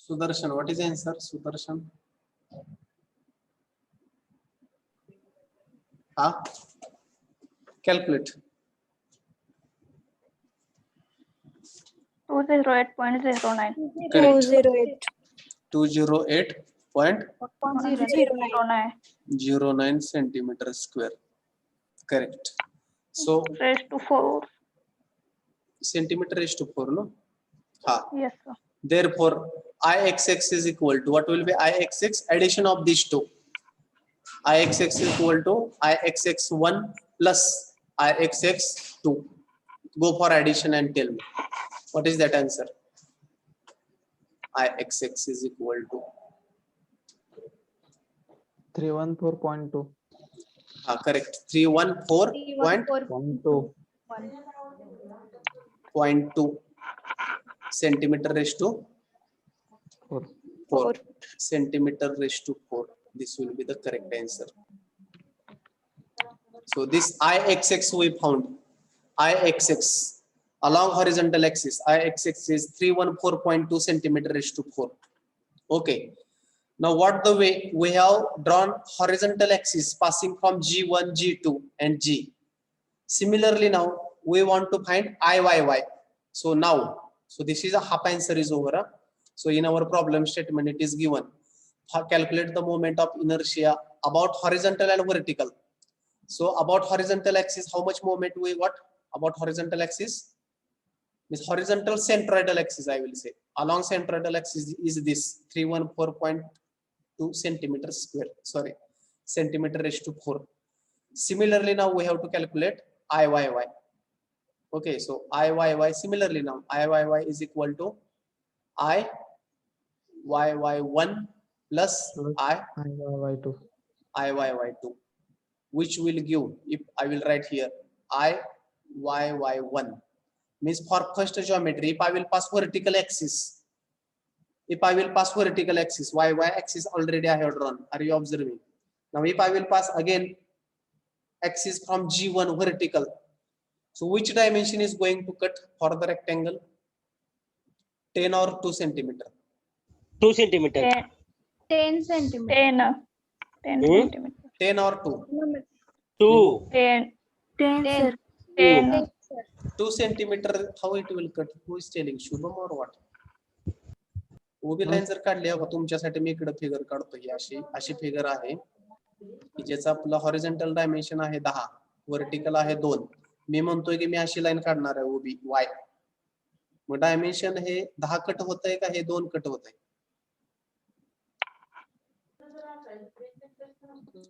Sudarshan, what is the answer? Sudarshan. Calculate. 208.09. Correct. 208. 208.09 centimeter square. Correct. So Raised to 4. centimeter raised to 4, no? Ha. Yes, sir. Therefore, Ixx is equal to, what will be Ixx? Addition of these two. Ixx is equal to Ixx1 plus Ixx2. Go for addition and tell me. What is that answer? Ixx is equal to 314.2. correct. 314.2 0.2. centimeter raised to 4. 4 centimeter raised to 4. This will be the correct answer. So this Ixx we found. Ixx along horizontal axis. Ixx is 314.2 centimeter raised to 4. Okay. Now what the way we have drawn horizontal axis passing from G1, G2 and G. Similarly now we want to find Iyy. So now, so this is a half answer is over. So in our problem statement it is given. Calculate the moment of inertia about horizontal and vertical. So about horizontal axis, how much moment we got? About horizontal axis? This horizontal centroidal axis, I will say. Along centroidal axis is this 314.2 centimeter square. Sorry, centimeter raised to 4. Similarly, now we have to calculate Iyy. Okay, so Iyy, similarly now, Iyy is equal to Iyy1 plus Iyy2. Iyy2, which will give, if I will write here, Iyy1 means for first geometry, if I will pass vertical axis, y axis already I have drawn. Are you observing? Now if I will pass again axis from G1 vertical, so which dimension is going to cut for the rectangle? 10 or 2 centimeter? 2 centimeter. 10 centimeter. 10 Hmm? centimeter. 10 or 2? 2. 10. 10, sir. 10. 2 centimeter, how it will cut? Who is telling? Shubham or what? उभी line जर काढली बघा तुमच्यासाठी मी इकडे figure काढतो ही अशी figure आहे की ज्याचा आपला हॉरिझॉन्टल डायमेन्शन आहे 10, वर्टिकल आहे 2. मी म्हणतोय की मी अशी लाईन काढणार आहे उभी y. मग डायमेन्शन हे 10 कट होतंय का हे 2 कट होतंय?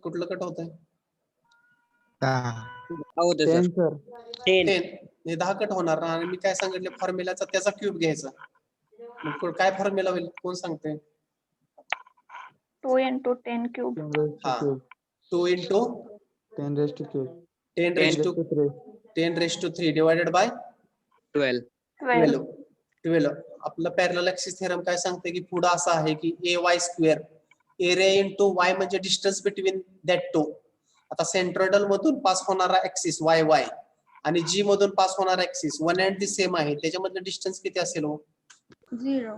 कुठलं कट होतंय? 10 sir. 10. 10. हे 10 कट होणार ना. आणि मी काय सांगितलं फॉर्म्युलाचा त्याचा क्यूब घ्यायचा. मग काय फॉर्म्युला होईल कोण सांगते? 2 into 10 cube. 10 raised to हा. cube. 2 into 10 raised to cube. 10 raised to 3. 10 raised to 3 divided by 12. 12. आपलं पॅरलल ऍक्सिस थेरम काय सांगते की पुढे असं आहे की ay square area into y म्हणजे डिस्टन्स बिटवीन दॅट टू. आता सेंट्रोइडल मधून पास होणारा ऍक्सिस वाय वाय आणि जी मधून पास होणारा axis one and the same आहे, त्याच्यामधलं डिस्टन्स किती असेल? 0.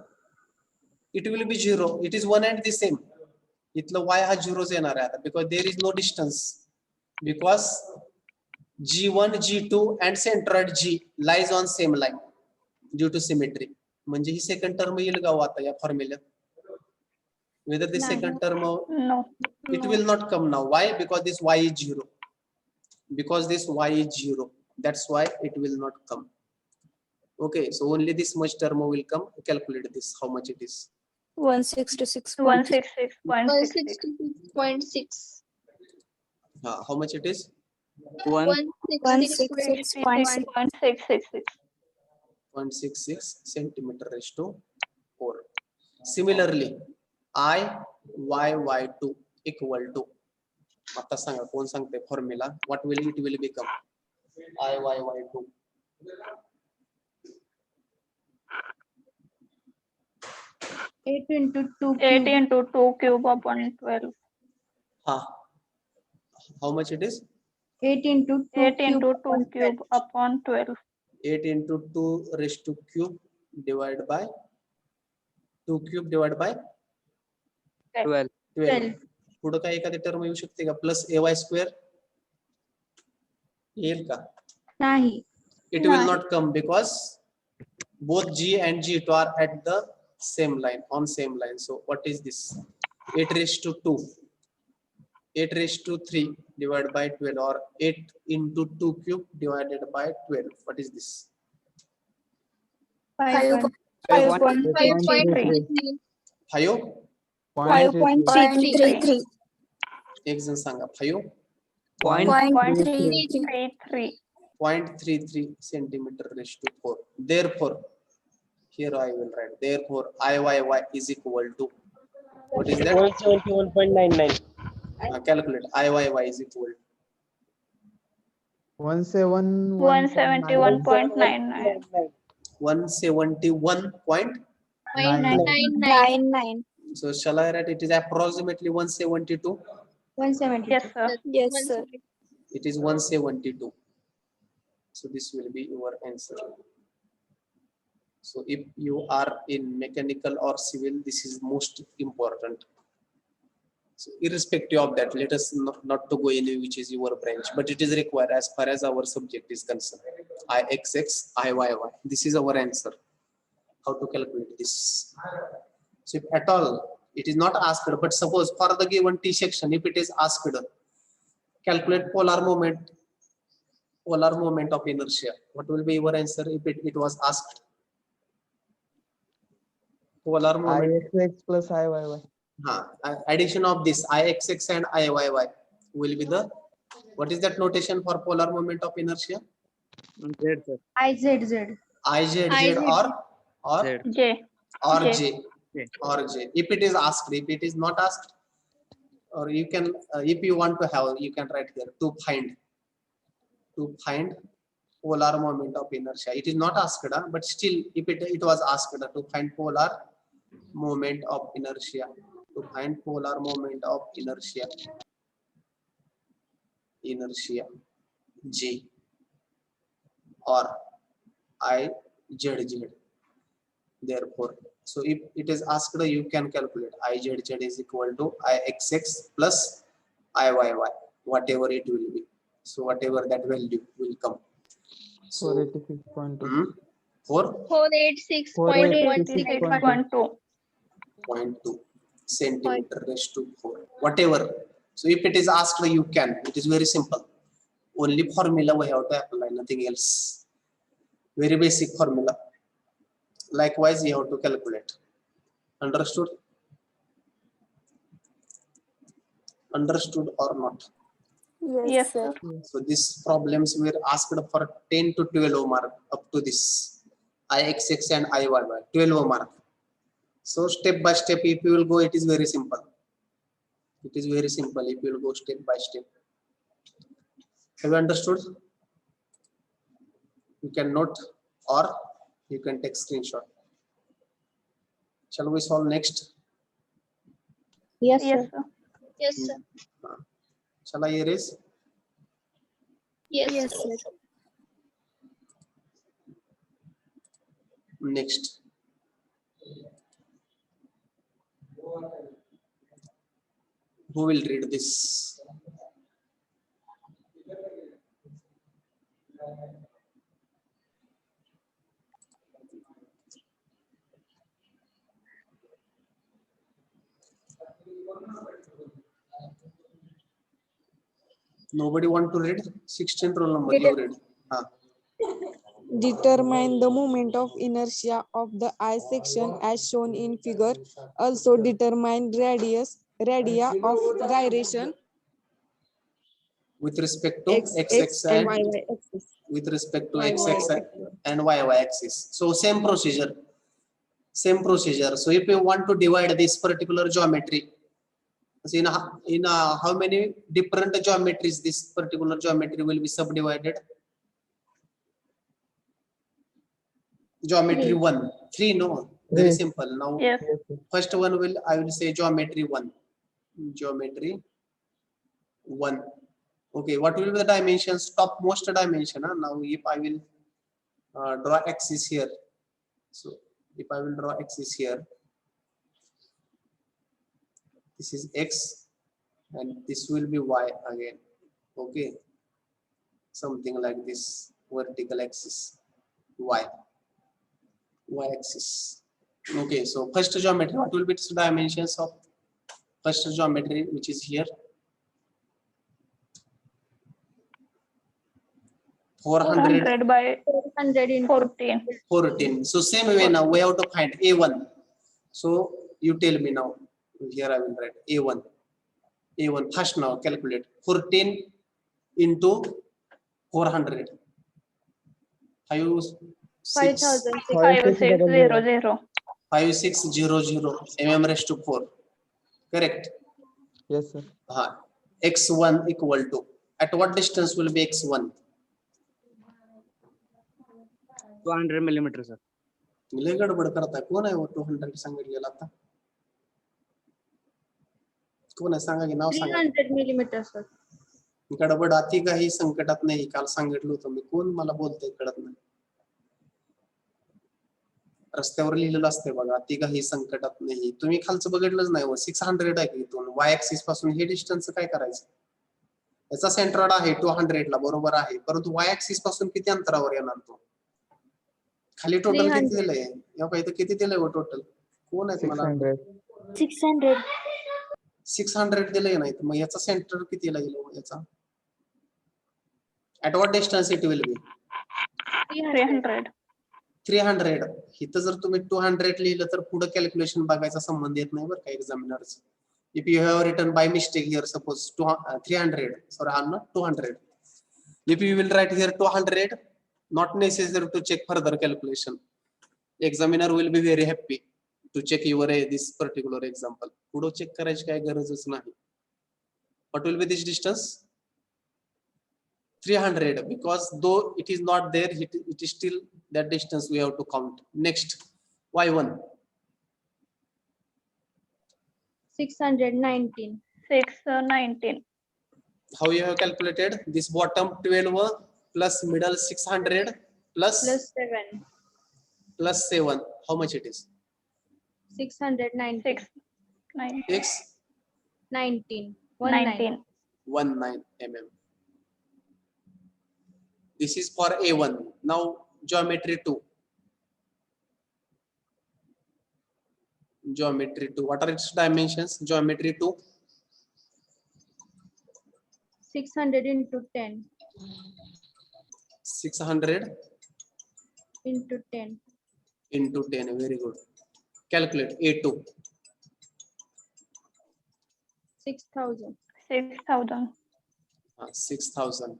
It will be 0. It is one and the same. इथलं y हा 0च येणार आहे आता because there is no distance, because G1, G2 and centroid G lies on same line due to symmetry. म्हणजे ही सेकंड टर्म येईल का आता या फॉर्म्युल्यात? Whether this second term No. it will not come now. Why? Because this y is 0. Because this y is 0. That's why it will not come. Okay, so only this much term will come. Calculate this. How much it is? 166. 166.66. 166.6. How much it is? 166.6. 166. 0.66 centimeter raised to 4. Similarly, Iyy2 equal to, आता सांगा कोण सांगते formula? What will it will become? Iyy2 8 into 2 8 cube. into 2 cube upon 12. How much it is? 8 into 2 8 into 2 cube upon 12. 8 into 2 raised to cube divided by 2 cube divided by 12. 12. पुढे काय एखादी term येऊ शकते का plus ay square येईल का? नाही. It will not come because both g and g2 are at the same line, on same line. So what is this? 8 raised to 2, 8 raised to 3 divided by 12, or 8 into 2 cube divided by 12. What is this? 5. 5.33. 5. 5.33. एक जण सांगा 5. 0.33. 0.33 centimeter raised to 4. Therefore, here I will write. Therefore, IYY is equal to, what is that? 171.99. Calculate. IYY is equal to 171.99. 171.9. 99. So shall I write it is approximately 172? 170. Yes, sir. Yes, sir. It is 172. So this will be your answer. So if you are in mechanical or civil, this is most important. So irrespective of that, let us not to go in which is your branch, but it is required as far as our subject is concerned. IXX, IYY. This is our answer. How to calculate this? So if at all it is not asked, but suppose for the given T section, if it is asked, calculate polar moment of inertia. What will be your answer if it was asked? Polar moment. IXX plus IYY. Addition of this IXX and IYY will be the, what is that notation for polar moment of inertia? Z, sir. IZZ. IZZ or Z. J. or J. J or J. If it is asked, if it is not asked, or you can, if you want to have, you can write there to find polar moment of inertia. It is not asked, but still, if it was asked to find polar moment of inertia, to find polar moment of inertia J or IZZ. Therefore, so if it is asked, you can calculate IZZ is equal to IXX plus IYY, whatever it will be. So whatever that value will come. So 486.2. 486.12. 0.2 centimeter raised to 4. Whatever. So if it is asked, you can. It is very simple. Only formula we have to apply, nothing else. Very basic formula. Likewise, you have to calculate. Understood? Understood or not? Yes, sir. So these problems were asked for 10 to 12 mark up to this. IXX and IYY, 12 mark. So step by step, if you will go, it is very simple. It is very simple if you will go step by step. Have you understood? You can note or you can take screenshot. Shall we solve next? Yes, Yes, sir. sir. Yes, sir. Shall I erase? Yes, Yes, sir. sir. Next. Who will read this? Nobody want to read? 16th roll number, you read. Determine the moment of inertia of the I section as shown in figure. Also determine radia of gyration With respect to x and y axis. with respect to Y, x Y axis and y axis. So same procedure. So if you want to divide this particular geometry, so in how many different geometries this particular geometry will be subdivided? Geometry 1, 3, no, very Three. simple. Now Yes. first one I will say geometry 1. Geometry 1. Okay, what will be the dimensions? Topmost dimension. Now if I will draw axis here. So if I will draw axis here, This is x and this will be y again. Okay, something like this, vertical axis y axis. Okay, so first geometry, what will be the dimensions of first geometry, which is here? 400 400 by 400 into 14. 14. So same way now we have to find a1. So you tell me now. Here I will write a1. A1 first now calculate 14 into 400. 5,000. 5600. 5600 mm raised to 4. Correct. Yes, sir. X1 equal to, at what distance will be x1? 200 millimeters, sir. लय गडबड करताय. कोण आहे 200 सांगितलेलं आता? कोण आहे सांगा की नाव सांगा. 300 millimeters, sir. गडबड अति काही संकटात नाही. काल सांगितलं होतं मी. कोण मला बोलतोय कळत नाही. रस्त्यावर लिहिलेलं असते बघा, अति काही संकटात नाही. तुम्ही खालचं बघितलंच नाही. 600 आहे की इथून वाय ऍक्सिस पासून हे डिस्टन्स काय करायचं? याचा सेंट्रॉइड आहे 200 ला, बरोबर आहे. परंतु वाय ऍक्सिस पासून किती अंतरावर येणार तो? खाली टोटल किती 300. दिलंय? एवढं इथं किती दिलंय टोटल? कोण आहे मला? 600. 600 दिलंय नाही तर मग याचा सेंटर किती येईल याचा? At what distance it will B? 300. 300. इथं जर तुम्ही 200 लिहिलं तर पुढे कॅल्क्युलेशन बघायचा संबंध येत नाही बरं का एक्झामिनरच. If you have written by mistake here suppose 300, sorry, I'm not 200. If you will write here 200, not necessary to check further calculation. Examiner will be very happy to check your this particular example. पुढे check करायची काय गरजच नाही. What will be this distance? 300, because though it is not there, it is still that distance we have to count. Next, y1. 619. 619. How you have calculated? This bottom 12 plus middle 600 plus Plus 7. plus 7. How much it is? 619. 6 19. 19. 19 mm. This is for A1. Now geometry 2. Geometry 2. What are its dimensions? Geometry 2. 600 into 10. 600 Into 10. into 10. Very good. Calculate A2. 6,000. 6,000. 6,000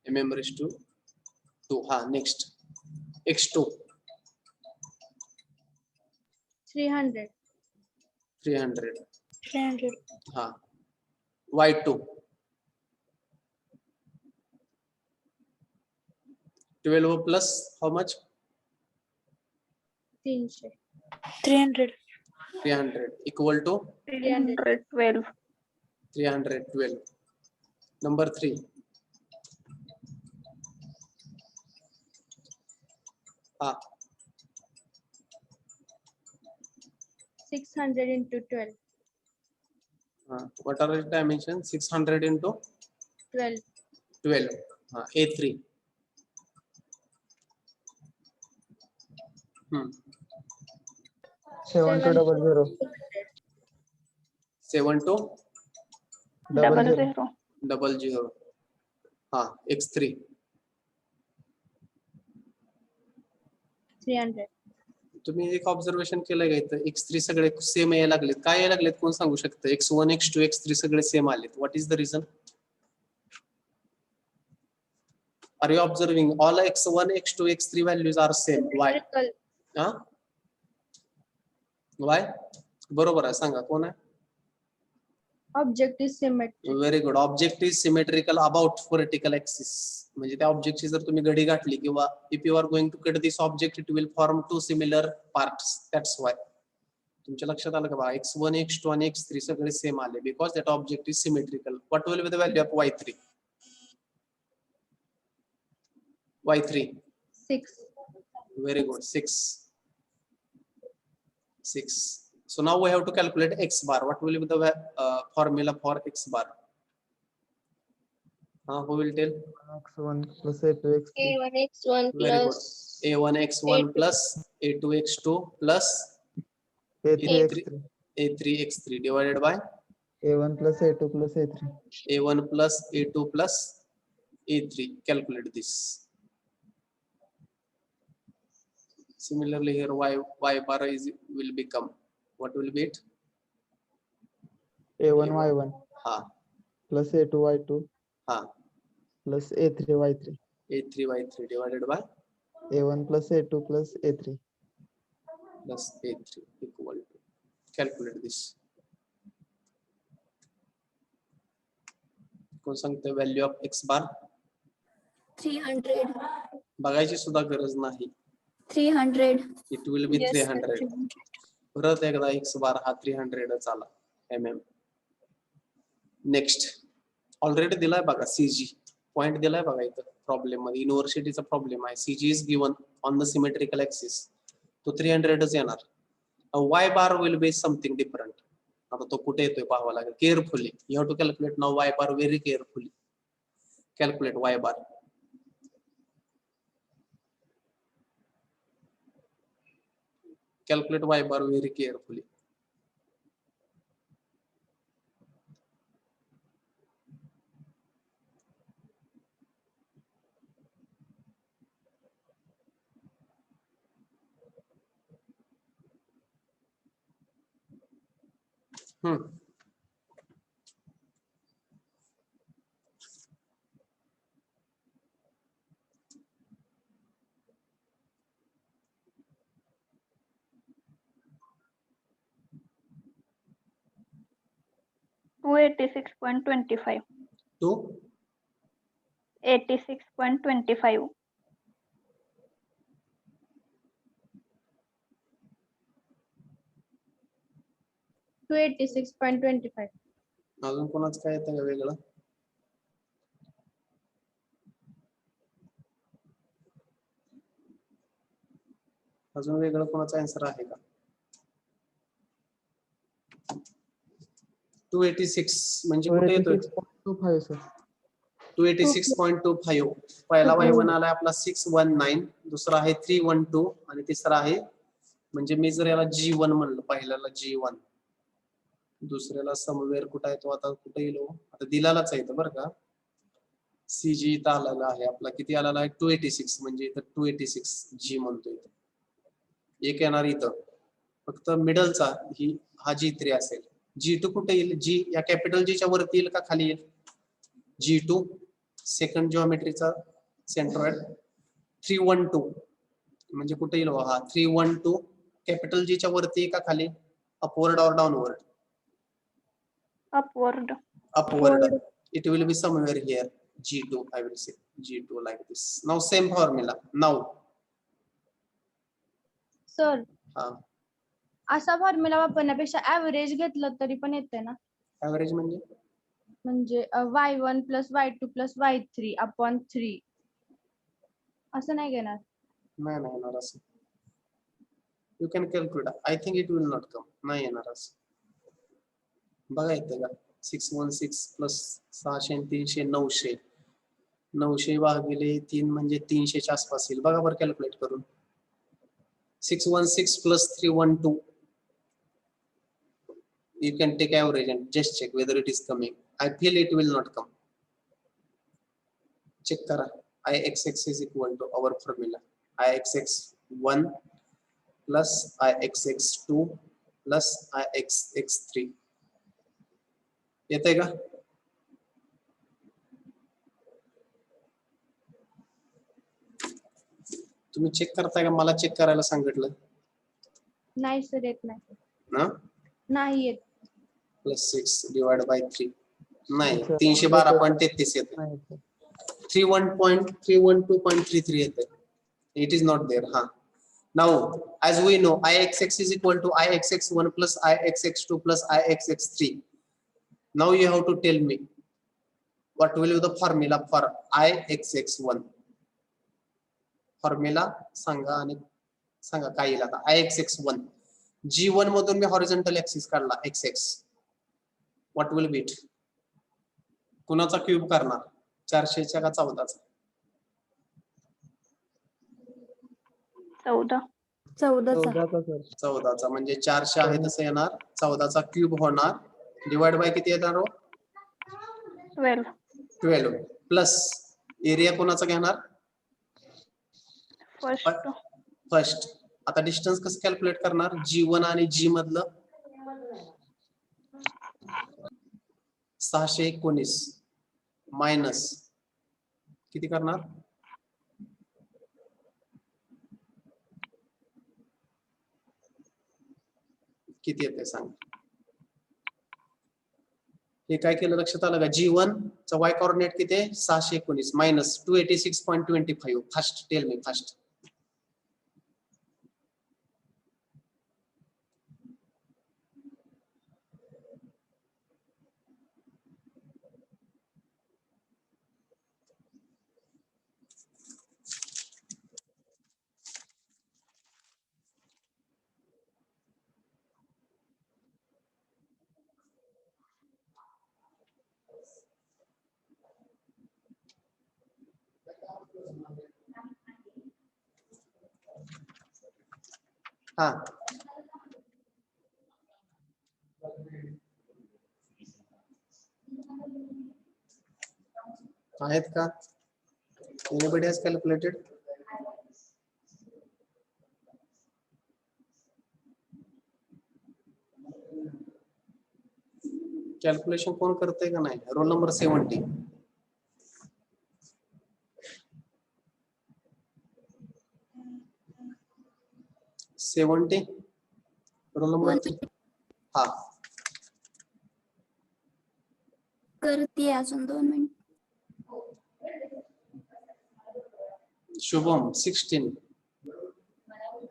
mm raised to 2. Next, x2. 300. 300. 300. y2. 12 plus how much? 300. 300. 300 equal to 312. 312. Number 3. 600 into 12. What are the dimensions? 600 into 12. 12. A3. 7200. 7 to Double 00. 0. x3. 300. तुम्ही एक observation केलं का इथं x3 सगळे same यायला लागलेत. काय यायला लागलेत कोण सांगू शकतं? x1 x2 x3 सगळे सेम आलेत. What is the reason? Are you observing all x1 x2 x3 values are same? Why? Symmetrical. Why? बरोबर आहे. सांगा कोण आहे? Object is symmetrical. Very good. Object is symmetrical about vertical axis. म्हणजे त्या ऑब्जेक्टची जर तुम्ही घडी गाठली किंवा if you are going to cut this object it will form two similar parts. That's why. तुमच्या लक्षात आलं का बा? x1 x2 आणि x3 सगळे सेम आले because that object is symmetrical. What will be the value of y3? y3. 6. Very good. 6. So now we have to calculate x bar. What will be the formula for x bar? Who will tell? x1 plus a2 x3. A1x1 Very good. plus A1 x1 A2. plus A2 x2 plus a3 A3 x3. A3 x3 divided by a1 plus a2 plus a3. A1 plus A2 plus A3. Calculate this. Similarly here y bar will become, what will be it? a1 y1 Ha, plus a2 y2 ha. plus a3 y3. A3 y3 divided by a1 plus a2 plus a3. plus A3 equal to, calculate this. कोण सांगते value of x बार? 300. बघायची सुद्धा गरज नाही. 300. It will B 300. परत एकदा x बार हा 300 आला mm. नेक्स्ट ऑलरेडी दिलाय बघा सीजी पॉइंट दिलाय बघा इथं प्रॉब्लेम मध्ये. युनिव्हर्सिटीचा प्रॉब्लेम आहे. CG is given on the symmetrical axis. तो 300च येणार. Y bar will be something different. आता तो कुठे येतोय पाहावा लागेल. Carefully you have to calculate now y bar very carefully. Calculate y bar. Calculate y bar very carefully. Hmm. Two 86.25. 86.25. To 86.25. अजून कोणाच काय येतं का वेगळं? अजून वेगळं कोणाचा आन्सर आहे का? 286 म्हणजे कुठे येतोय? 286.25 सर. 286.25. पहिला y1 आला आपला 619, दुसरा आहे 312 आणि तिसरा आहे, म्हणजे मी जर याला G1 म्हणलं, पहिल्याला G1, दुसऱ्याला समवेअर कुठे आहे तो आता कुठे येईल? आता दिलालाच आहे बरं का. CG इथं आलेला आहे आपला. किती आलेला आहे? 286 म्हणजे इथं 286 G म्हणतोय. एक येणार इथं फक्त मिडलचा ही हा G3 असेल. G2 कुठे येईल? G या कॅपिटल G च्या वरती येईल का खाली येईल? G2 second जिओमेट्रीचा centroid. 312 म्हणजे कुठे येईल? हा 312 कॅपिटल G च्या वरती आहे का खाली? अपवर्ड और downward? Upward. Upward. It will be somewhere here. G2 I will say. G2 like this. Now same formula. Now. Sir हा. असा फॉर्म्युला वापरण्यापेक्षा ऍव्हरेज घेतलं तरी पण येते ना? ऍव्हरेज म्हणजे y1 plus y2 plus y3 upon 3 असं नाही घेणार? नाही नाही येणार असं. You can calculate. I think it will not come. नाही येणार असं. बघा येते का? 616 प्लस 600 आणि 300 900. 900 भागिले 3 म्हणजे 300च्या आसपास येईल. बघा बरं कॅल्क्युलेट करून. 616 plus 312. You can take average and just check whether it is coming. I feel it will not come. Check kara. Ixx is equal to our formula. Ixx1 plus Ixx2 plus Ixx3. येतंय का? तुम्ही check करताय का? मला check करायला सांगितलं. नाही sir येत नाही. ना? नाही येत. प्लस 6 डिवाइड बाय 3 नाही 312.33 येते. 312.33 येते. It is not there. हा. Now as we know Ixx is equal to Ixx1 plus Ixx2 plus Ixx3. Now you have to tell me what will be the formula for Ixx1. Formula सांगा आणि सांगा काय येईल आता. Ixx1 G1 मधून मी horizontal axis काढला XX. What will be it? कुणाचा क्यूब करणार? 400च्या का 14चा? 14. 14चा सर. 14चा म्हणजे 400 आहे तसं येणार. 14चा क्यूब होणार. डिवाइड बाय किती येणार हो? 12. 12 प्लस एरिया कोणाचा घेणार? First. फर्स्ट. आता डिस्टन्स कसं कॅल्क्युलेट करणार? G1 आणि G मधलं 619 मायनस किती करणार? किती येते सांग? हे काय केलं लक्षात आलं का? G1 चा y कोऑर्डिनेट किती आहे? 619 minus 286.25. Fast tell me fast. हा आहेत का? Anybody has calculated? कॅल्क्युलेशन कोण करते का नाही? Roll number 70. रोल नंबर हा करते अजून 2 मिनिट. शुभम 16.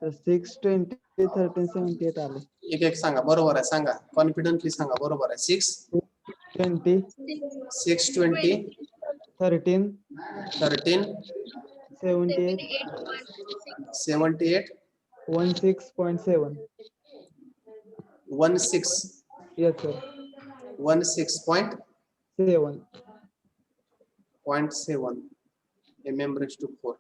620 1378 आले. एक एक सांगा. बरोबर आहे सांगा. कॉन्फिडेंटली सांगा. बरोबर आहे. 20 620 13 13 78 78 16.7. 16 Yes sir. 16.7 7. mm/4.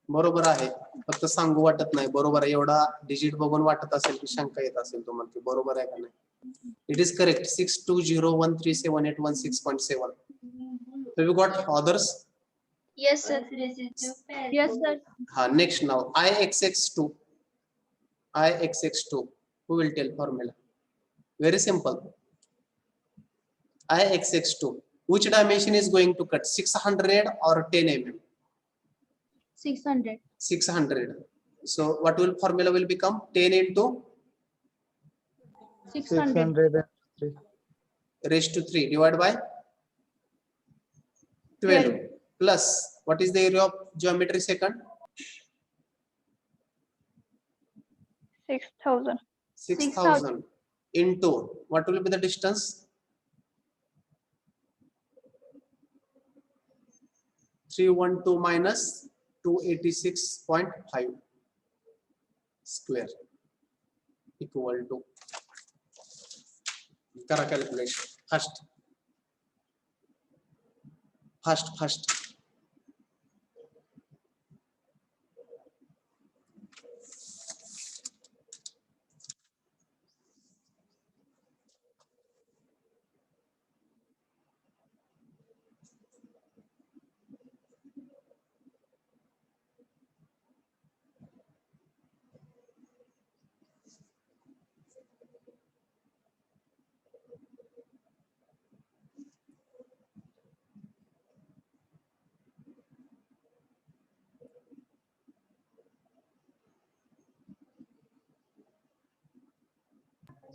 बरोबर आहे. फक्त सांगू वाटत नाही. बरोबर आहे. एवढा डिजिट बघून वाटत असेल की शंका येत असेल तुम्हाला की बरोबर आहे का नाही? It is correct. 620137816.7. Have you got others? Yes, sir. Yes, sir. Ha, next now Ixx2. Who will tell formula? Very simple. Ixx2. Which dimension is going to cut? 600 or 10 mm? 600. 600. So what will formula will become? 10 into 600. 603. raised to 3 divided by 12 plus what is the area of geometry second? 6,000. 6,000 into what will be the distance? 312 minus 286.5 square equal to करा calculation fast.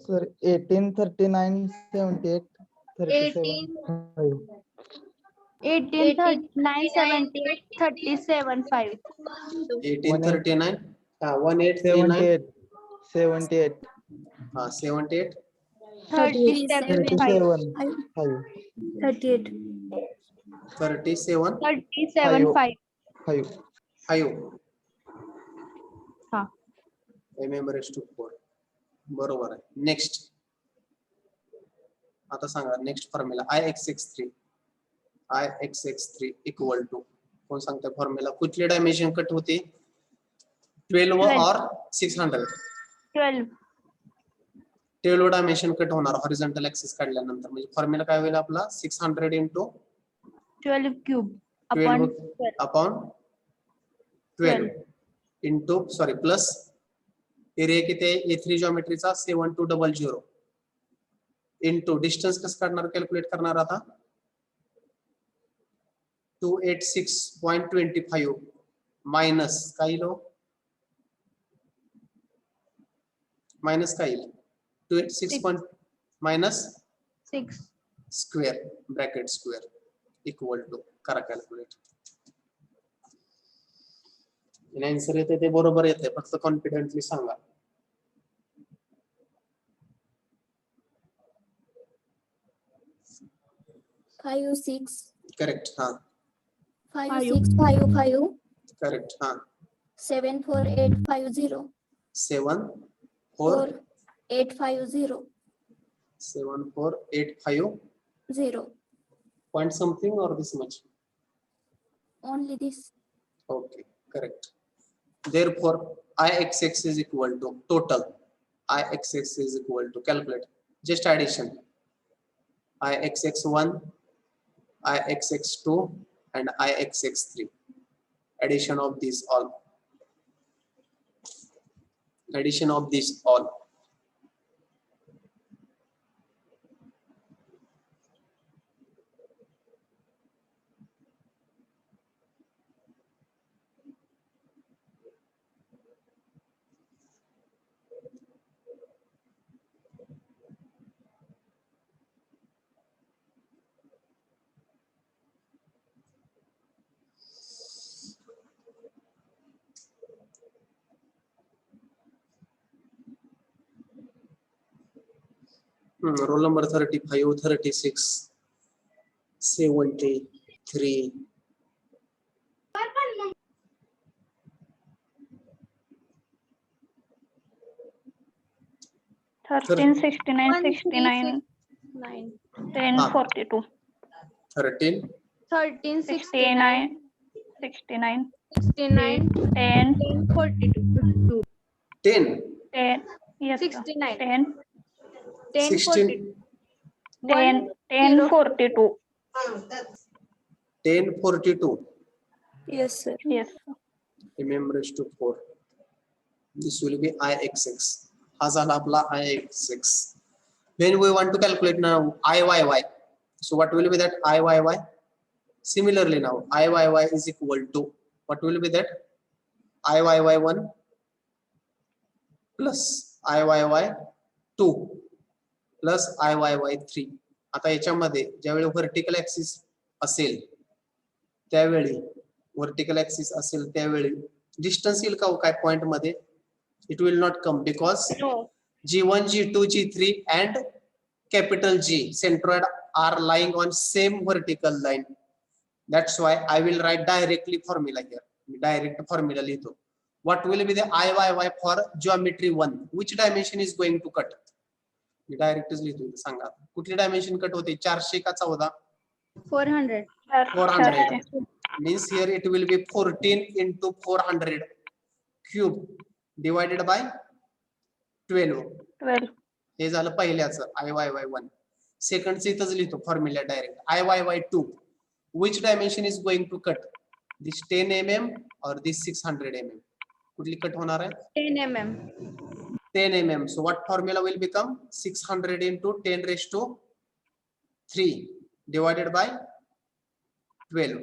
Sir 18 39 78 37 5. 18, 39, 78, 37, 5. 1839 1839 78 78 37, 5. 37 5. 38. 37 37, 5. 5. 5 हाँ. mm raised to 4. बरोबर आहे. Next आता सांगा next formula I(x(3) equal to कोण सांगते formula कुठले dimension cut होते 12 और 600 12 डायमेन्शन कट होणार हॉरिझॉन्टल ऍक्सिस काढल्यानंतर म्हणजे फॉर्म्युला काय होईल आपला 600 into 12 cube 12 upon upon 12 into sorry plus area किती आहे A3 जॉमेट्रीचा 7200 इंटू डिस्टन्स कसं काढणार कॅल्क्युलेट करणार आता 286.25 मायनस काय येईल मायनस काय येईल 286 minus 6. Square bracket square equal to करा कॅल्क्युलेट आन्सर येते ते बरोबर येते फक्त कॉन्फिडेंटली सांगा 5 6 करेक्ट हा 5 6 5 5 करेक्ट हा 7 4 8 5 0 7 4 4 8 5 0 7 4 8 5 0 point something or this much only this. okay correct therefore Ixx is equal to total Ixx is equal to calculate just addition Ixx1 Ixx2 and Ixx3 addition of these all addition of these all roll number 35 36 73 13 69 69 9 10 Ah. 42 13 13 69 69 69 69 10 10 42 10 10 yes sir. 69 10 10 16 10 10 42 10 42 Yes, sir. yes sir. mm raised to 4 this will be Ixx हा झाला आपला Ixx when we want to calculate now Iyy so what will be that Iyy similarly now Iyy is equal to what will be that Iyy1 plus Iyy2 plus Iyy3 आता याच्यामध्ये ज्यावेळी vertical axis असेल त्यावेळी vertical axis असेल त्यावेळी distance येईल का हो काय पॉइंट मध्ये it will not come because G1 G2 G3 and capital G centroid are lying on same vertical line that's why I will write directly formula here direct formula लिहितो what will be the Iyy for geometry 1 which dimension is going to cut मी डायरेक्टच लिहितो सांगा कुठली dimension cut होते 400 का 14 400 400 means here it will be 14 into 400 cube divided by 12 12 हे झालं पहिल्याचं Iyy1 सेकंडचं इथंच लिहितो formula direct Iyy2 which dimension is going to cut this 10 mm or this 600 mm कुठली cut होणार आहे 10 mm 10 mm so what formula will become 600 into 10 raised to 3 divided by 12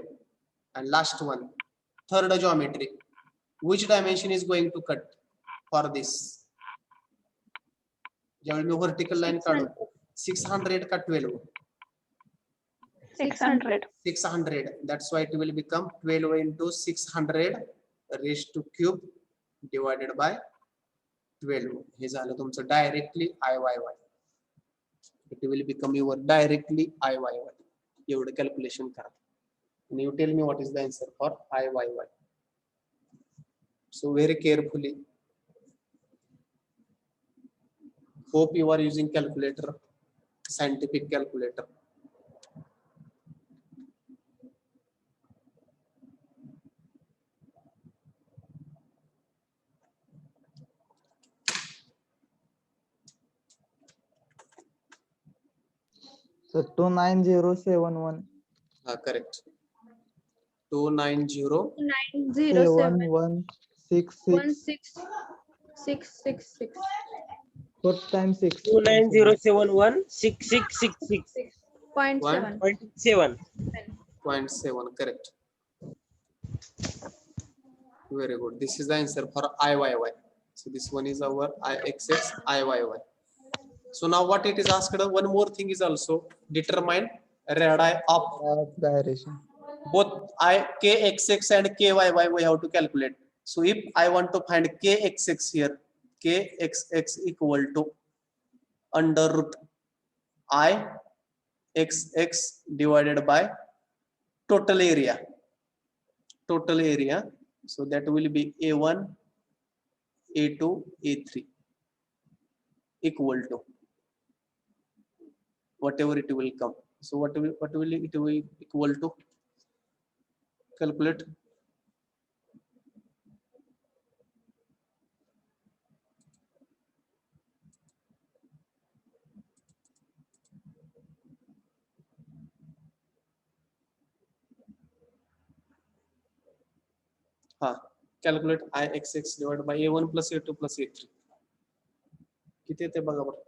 and last one third geometry which dimension is going to cut for this ज्यावेळी मी vertical line काढू 600 का 12 600 600 that's why it will become 12 into 600 raised to cube divided by 12 हे झालं तुमचं directly Iyy it will become your directly Iyy एवढं calculation करा and you tell me what is the answer for Iyy so very carefully Hope you are using calculator, scientific calculator. So 29071 Correct. 290. 907 71666. 16666. 4 times 6. 29071 6666 Point One. 7. 0.7. 0.7, correct. Very good. This is the answer for IYY. So this one is our IXX, IYY. So now what it is asked, one more thing is also determine radii of Gyration. both KXX and KYY we have to calculate. So if I want to find KXX here, KXX equal to under root IXX divided by total area. Total area. So that will be A1, A2, A3 equal to whatever it will come. So what will it will equal to? Calculate. Calculate IXX divided by A1 plus A2 plus A3. किती येते बघा बरं.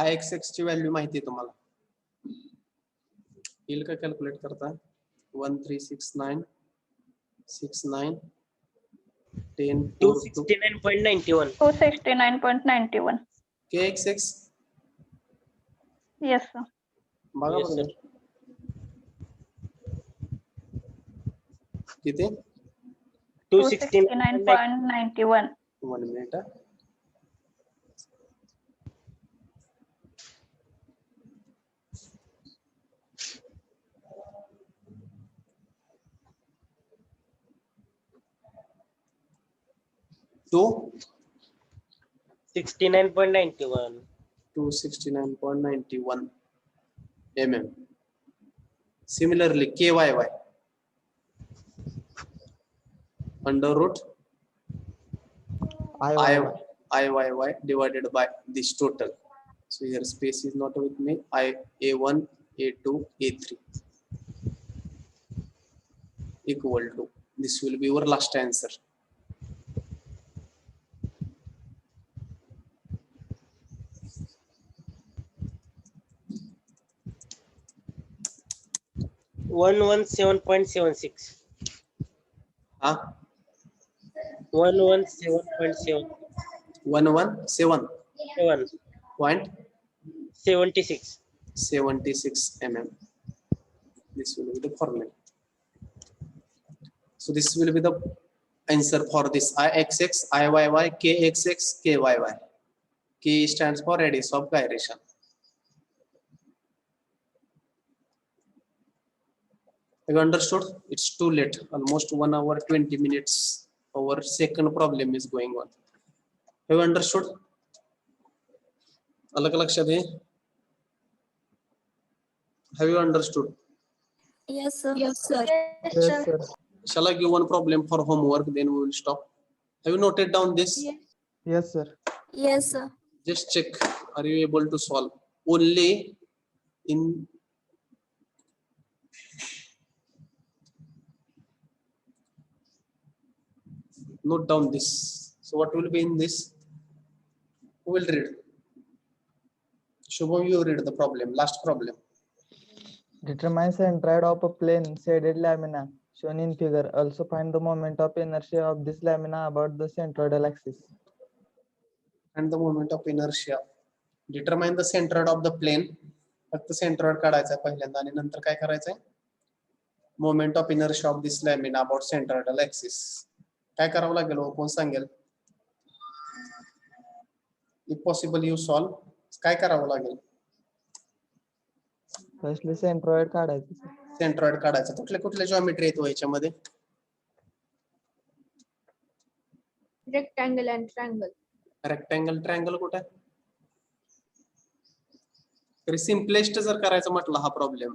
IXX ची value माहिती आहे तुम्हाला. येईल का कॅल्क्युलेट करता? 1369 69 10 269.91. 269.91. KXX Yes, sir. बघा Yes, बरं. sir. किती? 269. 269.91. 1 minute. Two 69.91. 269.91 mm. Similarly, KYY under root IYY divided by this total. So here space is not with me. A1, A2, A3 equal to, this will be your last answer. One 117.76. 117.7. 117 point 76. 76 mm. This will be the formula. So this will be the answer for this IXX, IYY, KXX, KYY. K stands for radius of gyration. Have you understood? It's too late. Almost 1 hour 20 minutes. Our second problem is going on. Have you understood? अलग लक्षात आहे? Have you understood? Yes, sir. Yes, sir. Yes, Yes, sir. sir. Shall I give one problem for homework? Then we will stop. Have you noted down this? Yes. Yes, sir. Yes, sir. Just check. Are you able to solve? Only in note down this. So what will be in this? Who will read? Shubham, you read the problem. Last problem. Determine centroid of a plane shaded lamina shown in figure. Also find the moment of inertia of this lamina about the centroidal axis. And the moment of inertia. Determine the centroid of the plane. फक्त centroid काढायचा आहे पहिल्यांदा आणि नंतर काय करायचंय? Moment of inertia of this lamina about centroidal axis. काय करावं लागेल हो? कोण सांगेल? If possible you solve. काय करावं लागेल? फर्स्टली सेंट्रॉइड काढायचं sir. सेंट्रॉइड काढायचं. कुठल्या कुठल्या जॉमेट्री येतो याच्यामध्ये? rectangle and triangle. Rectangle triangle कुठे? तरी सिम्पलेस्ट जर करायचं म्हटलं हा प्रॉब्लेम,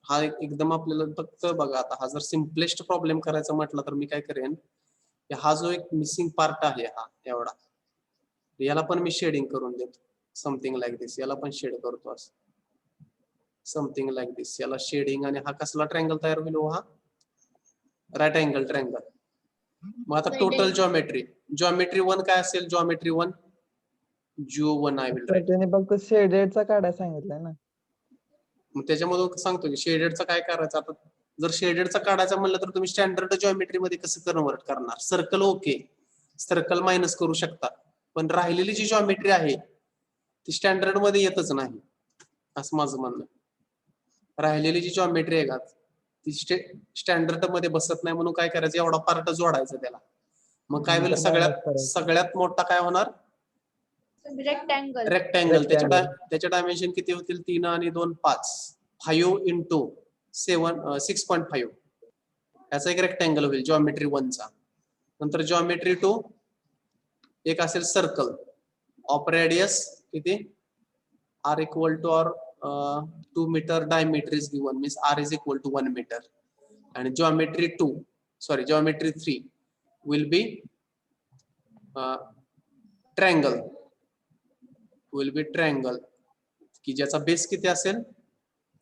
हा एकदम आपल्याला फक्त बघा आता हा जर सिम्पलेस्ट प्रॉब्लेम करायचा म्हटलं तर मी काय करेन, की हा जो एक मिसिंग पार्ट आहे हा एवढा, याला पण मी शेडिंग करून देतो. Something like this. याला पण शेड करतो असं. Something like this. याला शेडिंग. आणि हा कसला ट्रायंगल तयार होईल हो? हा राईट अँगल ट्रायंगल. मग आता टोटल जॉमेट्री 1 काय असेल? जॉमेट्री 1 जो1 आय विल राईट. त्याने फक्त शेडेडचा काढायला सांगितलंय ना. मग त्याच्यामधून सांगतो की शेडेडचा काय करायचं. आता जर शेडेडचा काढायचा म्हणलं तर तुम्ही स्टँडर्ड जॉमेट्री मध्ये कसं कन्वर्ट करणार? सर्कल ओके, सर्कल मायनस करू शकता, पण राहिलेली जी जॉमेट्री आहे ती स्टँडर्ड मध्ये येतच नाही, असं माझं म्हणणं. राहिलेली जी जॉमेट्री आहे का ती स्टँडर्ड मध्ये बसत नाही, म्हणून काय करायचं, एवढा पार्ट जोडायचा त्याला. मग काय होईल? सगळ्यात मोठा काय होणार? Rectangle. रेक्टँगल. त्याच्या डायमेन्शन किती होतील? 3 आणि 2 5. 5 into 7 6.5. याचा एक रेक्टँगल होईल जॉमेट्री 1 चा. नंतर जॉमेट्री 2 एक असेल सर्कल ऑफ रेडियस किती? r equal to or 2 meter diameter is given, means r is equal to 1 meter. And geometry 3 will be triangle. की ज्याचा बेस किती असेल?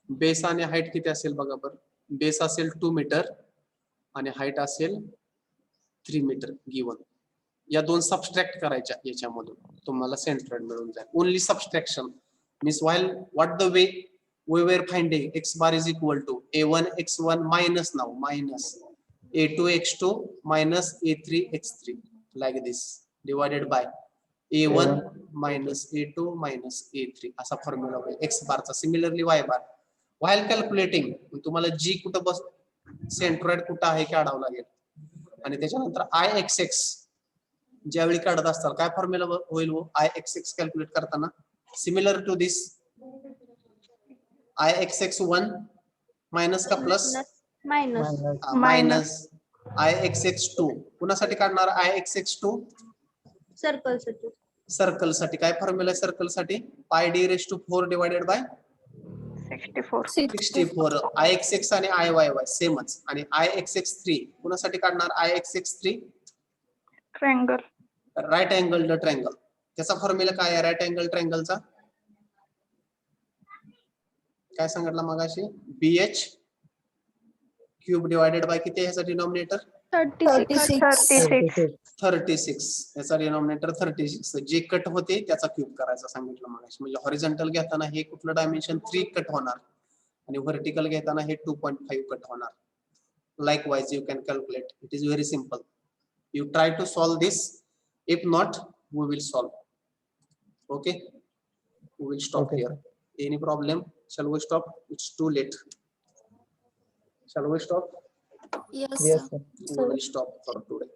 बेस आणि हाईट किती असेल बघा बरं. बेस असेल 2 मीटर आणि हाईट असेल 3 मीटर गिवन. या दोन सबस्ट्रॅक्ट करायच्या याच्यामधून तुम्हाला सेंट्रॉइड मिळून जाईल. Only subtraction means while what the way we were finding x bar is equal to a1 x1 minus now minus a2 x2 minus a3 x3 like this divided by a1 minus a2 minus a3 असा formula होईल x बार चा. Similarly y बार while calculating तुम्हाला g कुठं बस centroid कुठं आहे काढावं लागेल. आणि त्याच्यानंतर ixx ज्यावेळी काढत असताल काय फॉर्म्युला होईल हो? ixx कॅल्क्युलेट करताना similar to this ixx1 minus का प्लस मायनस ixx2 कुणासाठी काढणार? ixx2 सर्कल साठी. काय फॉर्म्युला आहे सर्कल साठी? पाय d raised to 4 divided by 64. ixx आणि iyy सेमच. आणि ixx3 कुणासाठी काढणार? ixx3 triangle, right angle triangle. त्याचा फॉर्म्युला काय आहे राईट अँगल ट्रायंगलचा? काय सांगितलं मगाशी? bh क्यूब डिवायडेड बाय किती ह्याचा डिनॉमिनेटर? 36. याचा डिनॉमिनेटर 36. जे कट होते त्याचा क्यूब करायचा सांगितलं मगाशी. म्हणजे हॉरिझॉन्टल घेताना हे कुठलं डायमेन्शन 3 कट होणार आणि व्हर्टिकल घेताना हे 2.5 कट होणार. Likewise you can calculate. It is very simple. You try to solve this. If not, we will solve. Okay, we will stop here. Any problem? Shall we stop? It's too late. Shall we stop? Yes, Yes, sir. sir. We will stop for today.